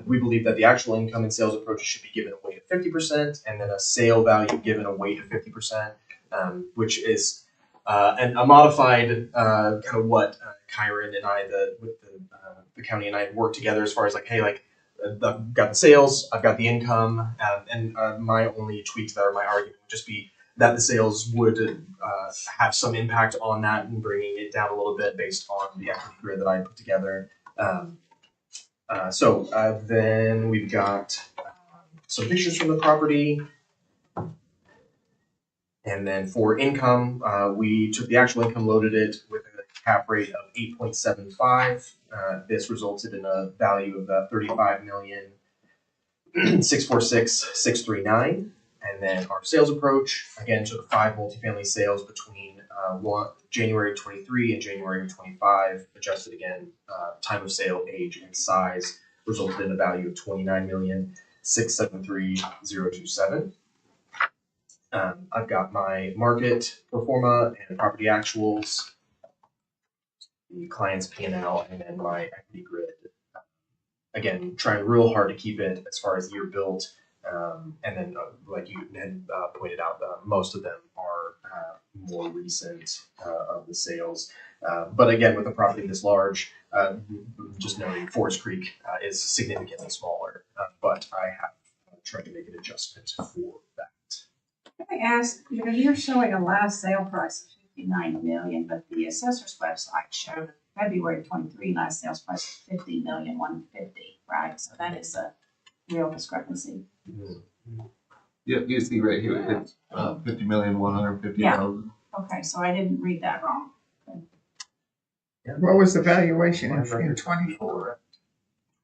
We believe that the actual income and sales approaches should be given a weight of 50% and then a sale value given a weight of 50%, which is a modified kind of what Kyron and I, the county and I work together as far as like, hey, like I've got the sales, I've got the income, and my only tweak to that or my argument would just be that the sales would have some impact on that and bringing it down a little bit based on the equity grid that I put together. Then we've got some pictures from the property. And then for income, we took the actual income, loaded it with a cap rate of 8.75. This resulted in a value of $35,646,639. And then our sales approach, again, took 5 multifamily sales between January of 23 and January of 25, adjusted again, time of sale, age, and size, resulted in a value of $29,673,027. I've got my market pro forma and property actuals, the client's P&L, and then my equity grid. Again, trying real hard to keep it as far as year built. And then, like you had pointed out, most of them are more recent of the sales. But again, with a property this large, just noting Forest Creek is significantly smaller. But I have tried to make an adjustment for that. Can I ask, you're showing a last sale price of 59 million, but the assessor's website showed February 23 last sales price of 50,150,000, right? So that is a real discrepancy. Yep, you see right here, it's 50,150,000. Okay, so I didn't read that wrong. What was the valuation in 24?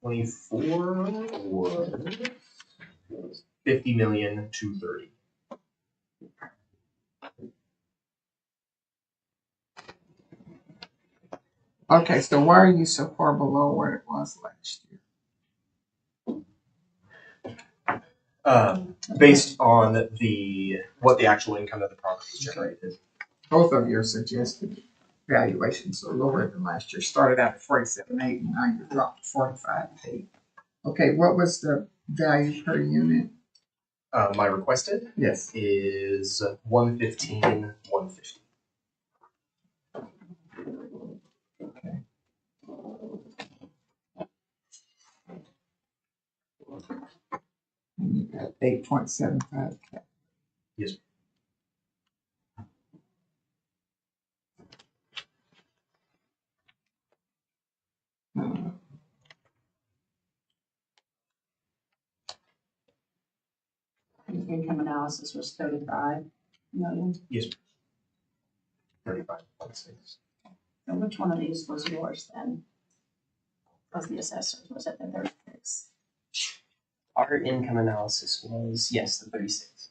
24 was 50,230,000. Okay, so why are you so far below where it was last year? Based on what the actual income of the property is generated. Both of your suggested valuations are lower than last year. Started out at 47.8 and now you dropped to 45.8. Okay, what was the value per unit? My requested Yes. is 115,150. Okay. And you got 8.75. Yes. The income analysis was 35 million. Yes. 35.6. So which one of these was yours then? Was the assessor's? Was it the 36? Our income analysis was, yes, the 36.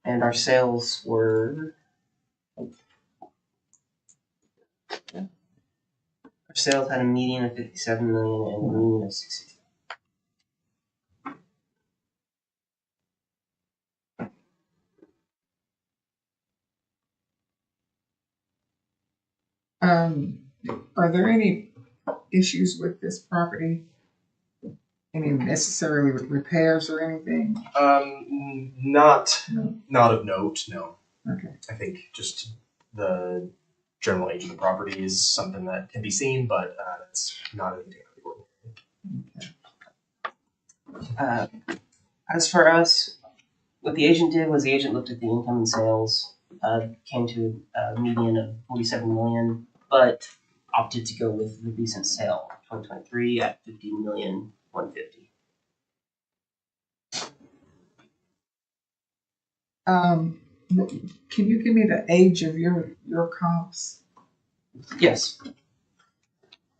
And our sales were, our sales had a median of 57 million and a median of 60. Are there any issues with this property? Any necessary repairs or anything? Not No. of note, no. Okay. I think just the general age of the property is something that can be seen, but that's not anything out of the ordinary. As for us, what the agent did was the agent looked at the income and sales came to a median of 47 million, but opted to go with the recent sale, 2023 at 50,150,000. Can you give me the age of your comps? Yes.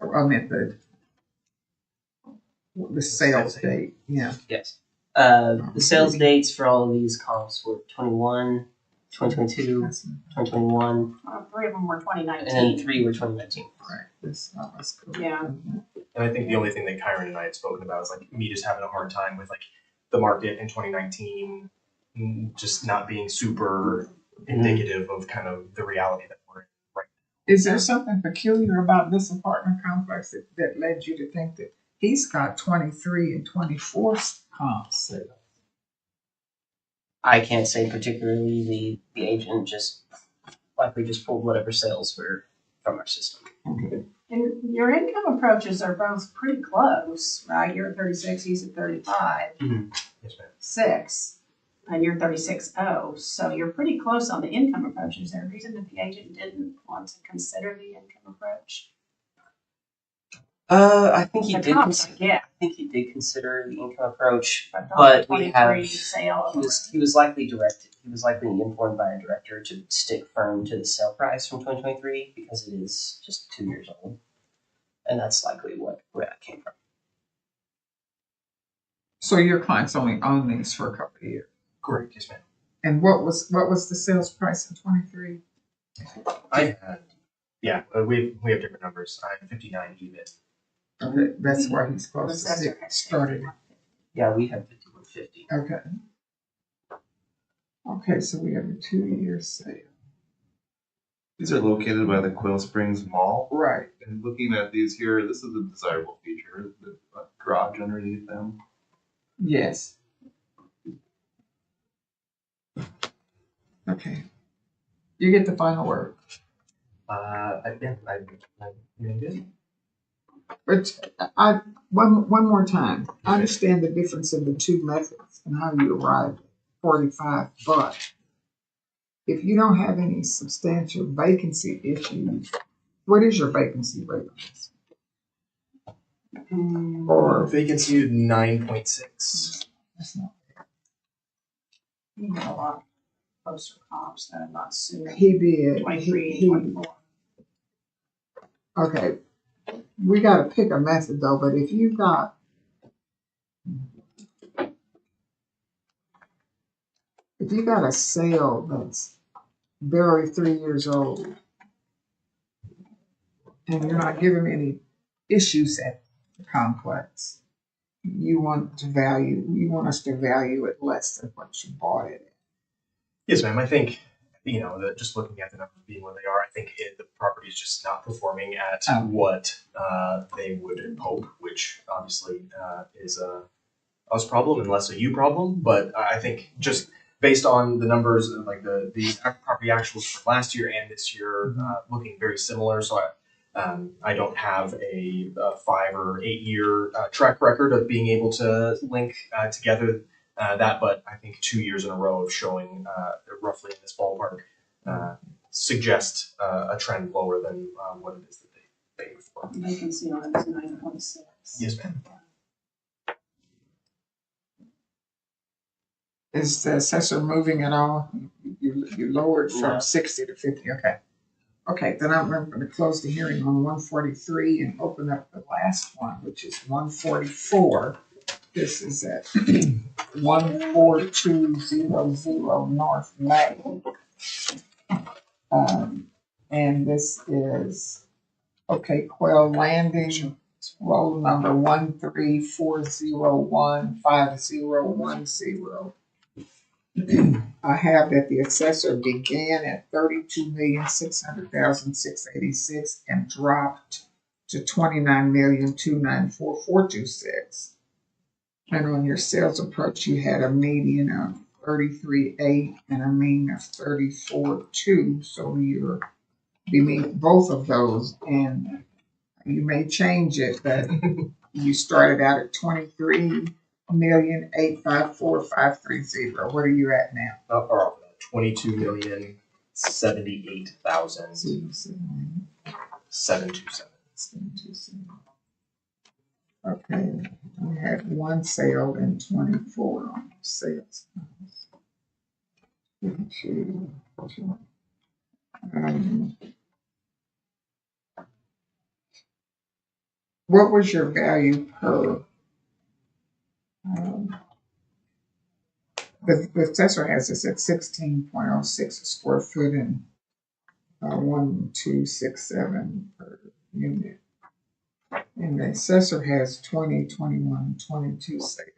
I meant the sales date, yeah. Yes. The sales dates for all of these comps were 21, 2022, 2021, 3 of them were twenty and then nineteen. 3 were 2019. Right, that's cool. Yeah. Mhm. And I think the only thing that Kyron and I had spoken about is like me just having a hard time with like the market in 2019 just not being super indicative of kind of the reality that we're in right Is there something peculiar about this apartment complex that led you to think that he's got 23 and 24 comps? I can't say particularly. The agent just likely just pulled whatever sales were from our system. Okay. And your income approaches are both pretty close, right? You're at 36, he's at 35, now. Yes, ma'am. 6, and you're 36.0. So you're pretty close on the income approach. Is there a reason that the agent didn't want to consider the income approach? I think he The did. comps, yeah. I think he did consider the income approach, But but the we 23 have. sale. He was likely directed. He was likely informed by a director to stick firm to the sale price from 2023 because it is just 2 years old, and that's likely where that came from. So your clients only own these for a couple of years. Correct, yes, ma'am. And what was the sales price in 23? I had, yeah, we have different numbers. I had 59 even. Okay, that's why he's supposed to Assessor stick started. Yeah, we have 5150. Okay. Okay, so we have a 2-year sale. These are located by the Quail Springs Mall. Right. And looking at these here, this is a desirable feature, the garage underneath them. Yes. Okay. You get the final word. I did. But one more time. I understand the difference in the two methods and how you arrived at 45, but if you don't have any substantial vacancy issues, what is your vacancy rate on this? Or vacancy 9.6. That's not. You have a lot closer comps that I'm not suing. He did. 23, 24. Okay. We got to pick a method though, but if you got a sale that's barely 3 years old and you're not giving any issues at the complex, you want us to value it less than what you bought it at. Yes, ma'am. I think, that just looking at the numbers being what they are, I think the property is just not performing at what they would hope, which obviously is a us problem and less a you problem. But I think just based on the numbers, like the property actuals for last year and this year looking very similar. So I don't have a 5 or 8 year track record of being able to link together that, but I think 2 years in a row of showing roughly in this ballpark suggest a trend lower than what it is that they paid for. Vacancy on it is 9.6. Yes, ma'am. Is the assessor moving at all? You lowered from No. 60 to 50. Okay. Okay, then I'm going to close the hearing on 143 and open up the last one, which is 144. This is at 14200 North May. And this is, Quail Landing, roll number 134015010. I have that the assessor began at 32,600,686 and dropped to 29,294,426. And on your sales approach, you had a median of 33.8 and a mean of 34.2. So you're beneath both of those, and you may change it, but you started out at 23,854,530. What are you at now? Or 22,700,000. $78,727. Okay, we had one sale in 24 on sales. What was your value per? The assessor has this at 16.06 square foot and 1267 per unit. And the assessor has 20, 21, 22 sales.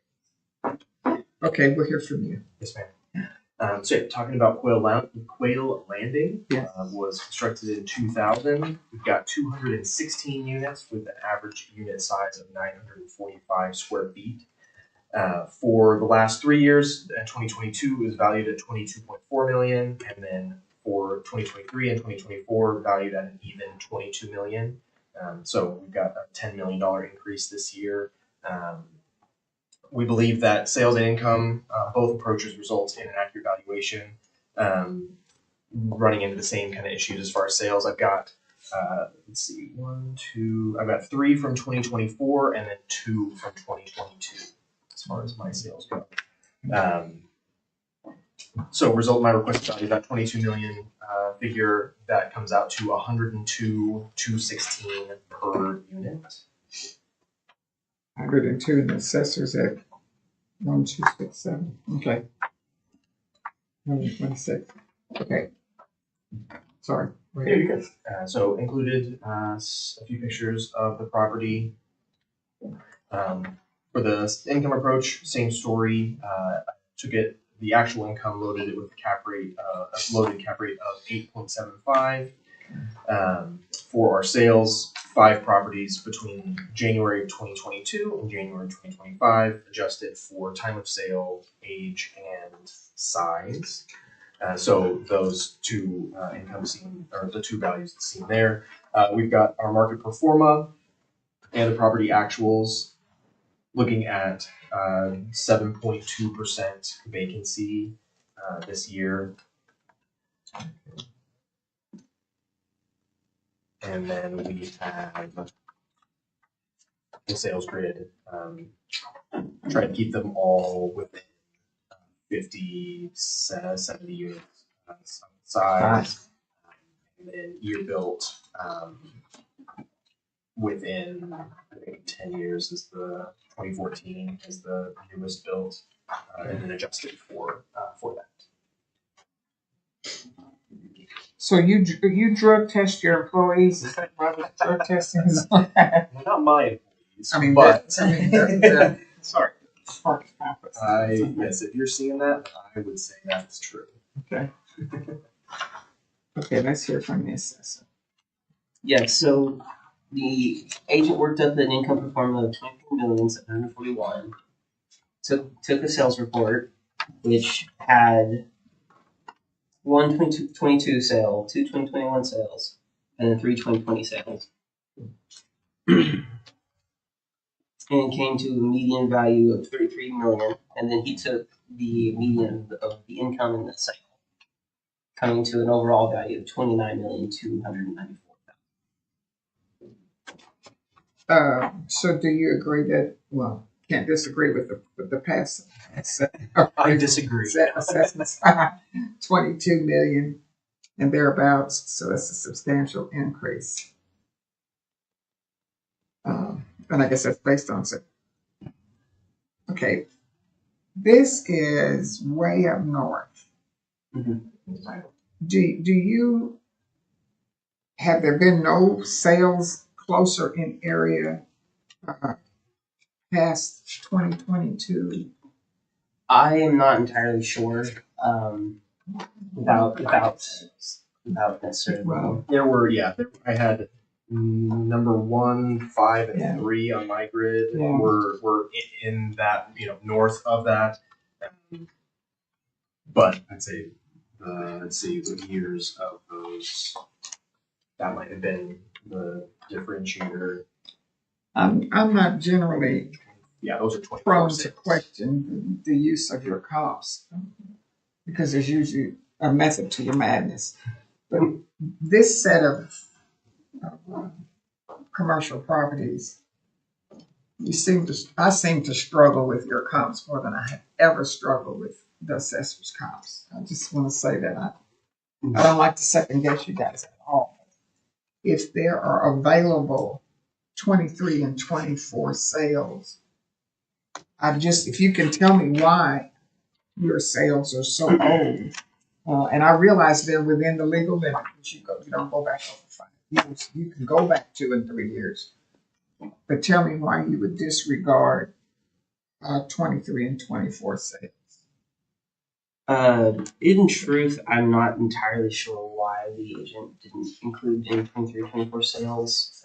Okay, we'll hear from you. Yes, ma'am. So yeah, talking about Quail Landing, Yes. was constructed in 2000. We've got 216 units with an average unit size of 945 square feet. For the last 3 years, 2022 was valued at 22.4 million, and then for 2023 and 2024, valued at an even 22 million. So we've got a $10 million increase this year. We believe that sales and income, both approaches result in an accurate valuation. Running into the same kind of issues as far as sales, I've got, let's see, I've got 3 from 2024 and then 2 from 2022 as far as my sales go. So result in my request value, that 22 million figure, that comes out to 102,216 per unit. 102 and the assessor's at 1267. Okay. 126. Okay. Sorry. Go Here ahead. you go. So included a few pictures of the property. For the income approach, same story. Took the actual income, loaded it with a loaded cap rate of 8.75. For our sales, 5 properties between January of 2022 and January 2025, adjusted for time of sale, age, and size. So those two income seen, or the two values seen there. We've got our market pro forma and the property actuals, looking at 7.2% vacancy this year. And then we have the sales grid. Try to keep them all within 50, 70 units size. And then year built within, I think, 10 years is the 2014 is the newest built, and then adjusted for that. So you drug test your employees? Is that why the drug testing is on that? Not my employees, I mean, but sorry. yes, if you're seeing that, I would say that's true. Okay. Okay, let's hear from the assessor. Yeah, so the agent worked up an income pro forma of 24,741. Took the sales report, which had 1 2022 sale, 2 2021 sales, and then 3 2020 sales. And came to a median value of 33 million, and then he took the median of the income and the sale, coming to an overall value of 29,294,000. So do you agree that, well, can't disagree with the past. I disagree. Assessments, 22 million and thereabouts, so that's a substantial increase. And I guess that's based on it. Okay, this is way up north. Mm-hmm. Do you, have there been no sales closer in area past 2022? I am not entirely sure. Without necessarily. Well, There were, I had number 1, 5, and Yeah. 3 on my grid. Yeah. Were in that, north of that. But I'd say the years of those, that might have been the differentiator. I'm not generally Yeah, those are 24 prone to sales. question the use of your cost because there's usually a method to your madness. But this set of commercial properties, I seem to struggle with your comps more than I have ever struggled with the assessor's comps. I just want to say that I don't like to second guess you guys at all. If there are available 23 and 24 sales, if you can tell me why your sales are so old, and I realize they're within the legal limit, but you don't go back over 5 years. You can go back 2 and 3 years, but tell me why you would disregard 23 and 24 sales. In truth, I'm not entirely sure why the agent didn't include any 23, 24 sales.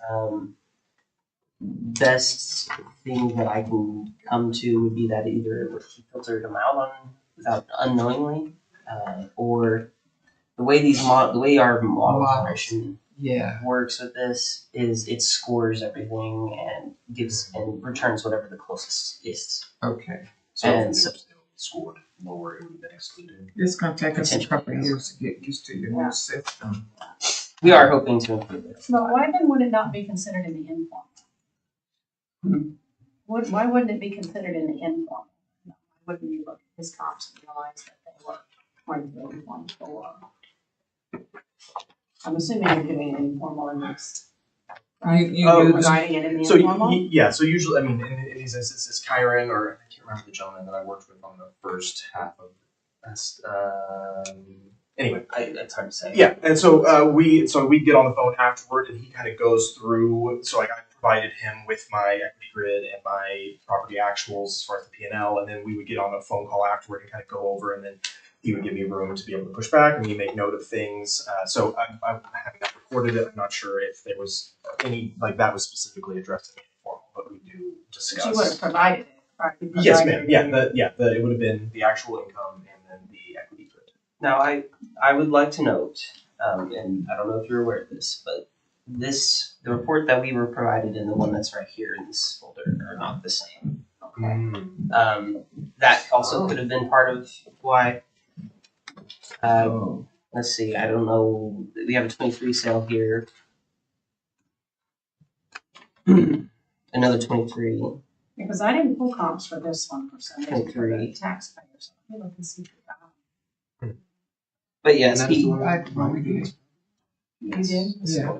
Best thing that I can come to would be that either he filtered them out without unknowingly, or the way our model generation works with this is it scores everything and returns whatever the closest is. Okay. So And if so- it was scored lower, it would have been excluded. It's going to take us a couple of years to get used to your new system. We are hoping to improve it. But why then would it not be considered in the informal? Why wouldn't it be considered in the informal? Why wouldn't you look at his comps and realize that they were 23 and 24? I'm assuming you're doing an informal in this. You Oh, do Providing it in the So informal? so usually, I mean, in these instances, Kyron, or I can't remember the gentleman that I worked with on the first half of this. Anyway, It's hard to say. yeah, and so we get on the phone afterward, and he kind of goes through. So I provided him with my equity grid and my property actuals as far as the P&L, and then we would get on a phone call afterward and kind of go over, and then he would give me room to be able to push back and me make note of things. So I haven't recorded it. I'm not sure if there was any that was specifically addressed in the informal, but we do discuss. But you would have provided it, right? You Yes, provided ma'am. it. Yeah, it would have been the actual income and then the equity grid. Now, I would like to note, and I don't know if you're aware of this, but the report that we were provided and the one that's right here in this folder are not the same. That also could have been part of why. Let's see, I don't know. We have a 23 sale here. Another 23. Because I didn't pull comps for this one for some reason for the 23. taxpayers. Let me look and see if we got them. But yes, we did. You did? Yeah.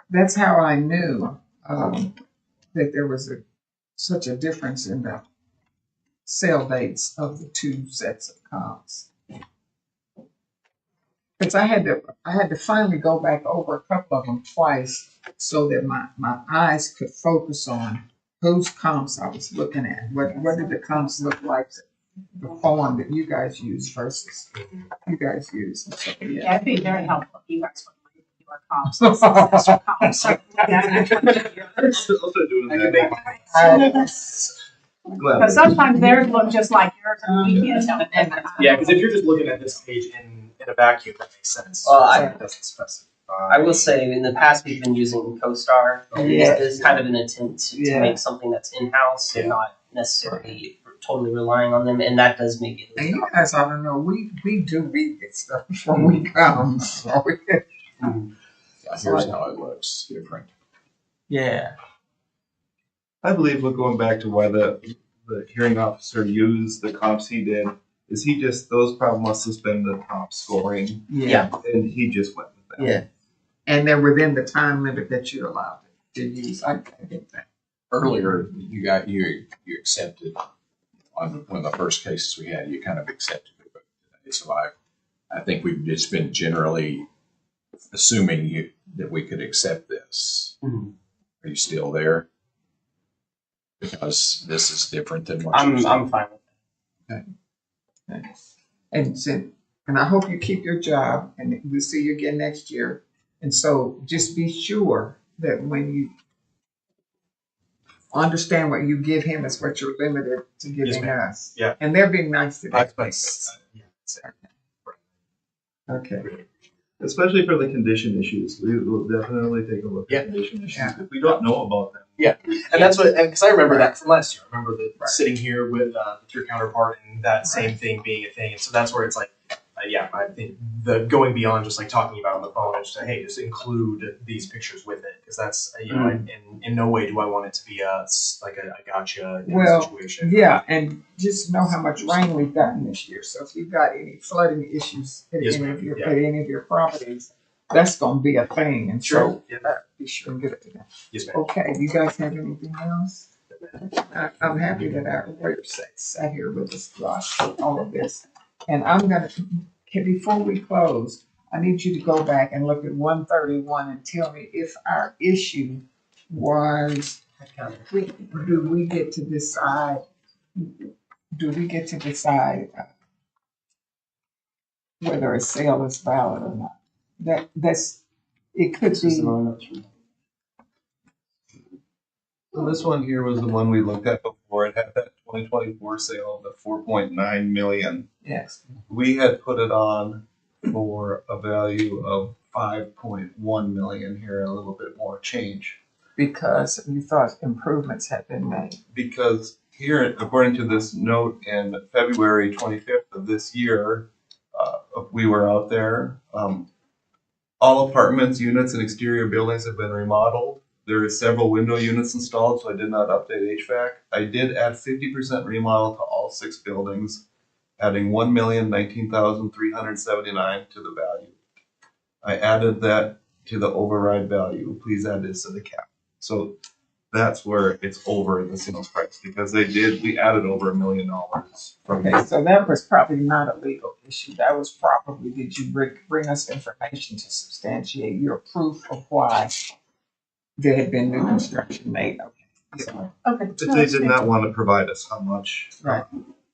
That's how I knew that there was such a difference in the sale dates of the two sets of comps. Because I had to finally go back over a couple of them twice so that my eyes could focus on whose comps I was looking at. What did the comps look like? The form that you guys use versus you guys use. So, Yeah, it'd be very helpful if you guys would read your comps. and successor comps. Also doing I can that. make my Because sometimes theirs look just like yours, and we can't tell the difference. Yeah, because if you're just looking at this page in a vacuum, that makes sense. Well, It doesn't specify. I will say in the past we've been using CoStar. Yeah. It's kind of an attempt to make something that's in-house and not necessarily totally relying on them, and that does make it. And you guys ought to know we do read this stuff before we come. So Yeah, here's how it looks different. Yeah. I believe we're going back to why the hearing officer used the comps he did. Is he just, those probably must have been the top scoring, Yeah. and he just went with that. Yeah. And they're within the time limit that you're allowed to use. I get that. Earlier, you accepted on one of the first cases we had, you kind of accepted it, but today, so I think we've just been generally assuming that we could accept this. Mhm. Are you still there? Because this is different than what I'm you're saying. fine with And I hope you keep your job, and we'll see you again next year. And so just be sure that when you understand what you give him is what you're limited to giving ma'am. us. Yeah. And they're being nice to that. Yeah. Okay. Especially for the condition issues, we will definitely take a look Yeah. at condition issues. Yeah. If we don't know about them. And that's what, because I remember that from last year. I remember sitting here with your counterpart and that same thing being a thing. And so that's where it's like, yeah, I think the going beyond just like talking about it on the phone and just hey, just include these pictures with it because that's you know, in no way do I want it to be a gotcha Well, situation. yeah, and just know how much rain we've gotten this year. So if you've got any flooding issues at Yes, any ma'am. of your Yeah. at any of your properties, that's going to be a thing. And so Yeah. be sure and get it to them. Yes, ma'am. Okay, you guys have anything else? I'm happy that our lawyer sat here with us throughout all of this. And I'm gonna, before we close, I need you to go back and look at 131 and tell me if our issue was, do we get to decide, whether a sale is valid or not? It could This is the be, one that's from So this one here was the one we looked at before. It had that 2024 sale of the 4.9 million. yes, We had put it on for a value of 5.1 million here, a little bit more change. because you thought improvements had been made. Because here, according to this note in February 25th of this year, we were out there. All apartments, units, and exterior buildings have been remodeled. There is several window units installed, so I did not update HVAC. I did add 50% remodel to all 6 buildings, adding 1,019,379 to the value. I added that to the override value. Please add this to the cap. So that's where it's over the sales price because we added over $1 million from Okay, so that was probably not a legal issue. That was probably, did you bring us information to substantiate your proof of why there had been new construction made? Okay. So, Okay. But they did not want to provide us how much Right.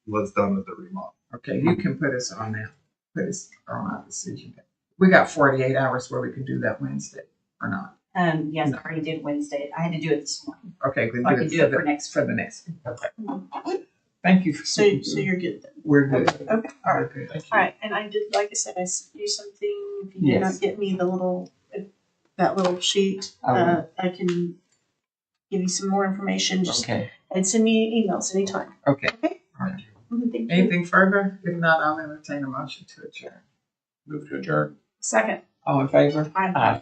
was done with the remodel. okay, you can put us on now. Put us on our decision. We got 48 hours where we could do that Wednesday or not. Yes, I already did Wednesday. I had to do it this morning. Okay, then I can do it for next for the next. Okay. Thank you for So you're good then? We're good. Okay, all right. We're good. All right, and I did, like I said, I sent you something. If you did Yes. not get me the little, that little sheet, I I can give you some more information. Just Okay, and send me emails anytime. okay. Okay. All right. Thank you. Anything further? If not, I'll entertain a motion to adjourn. Move to adjourn. Second. All in favor? Aye. Aye.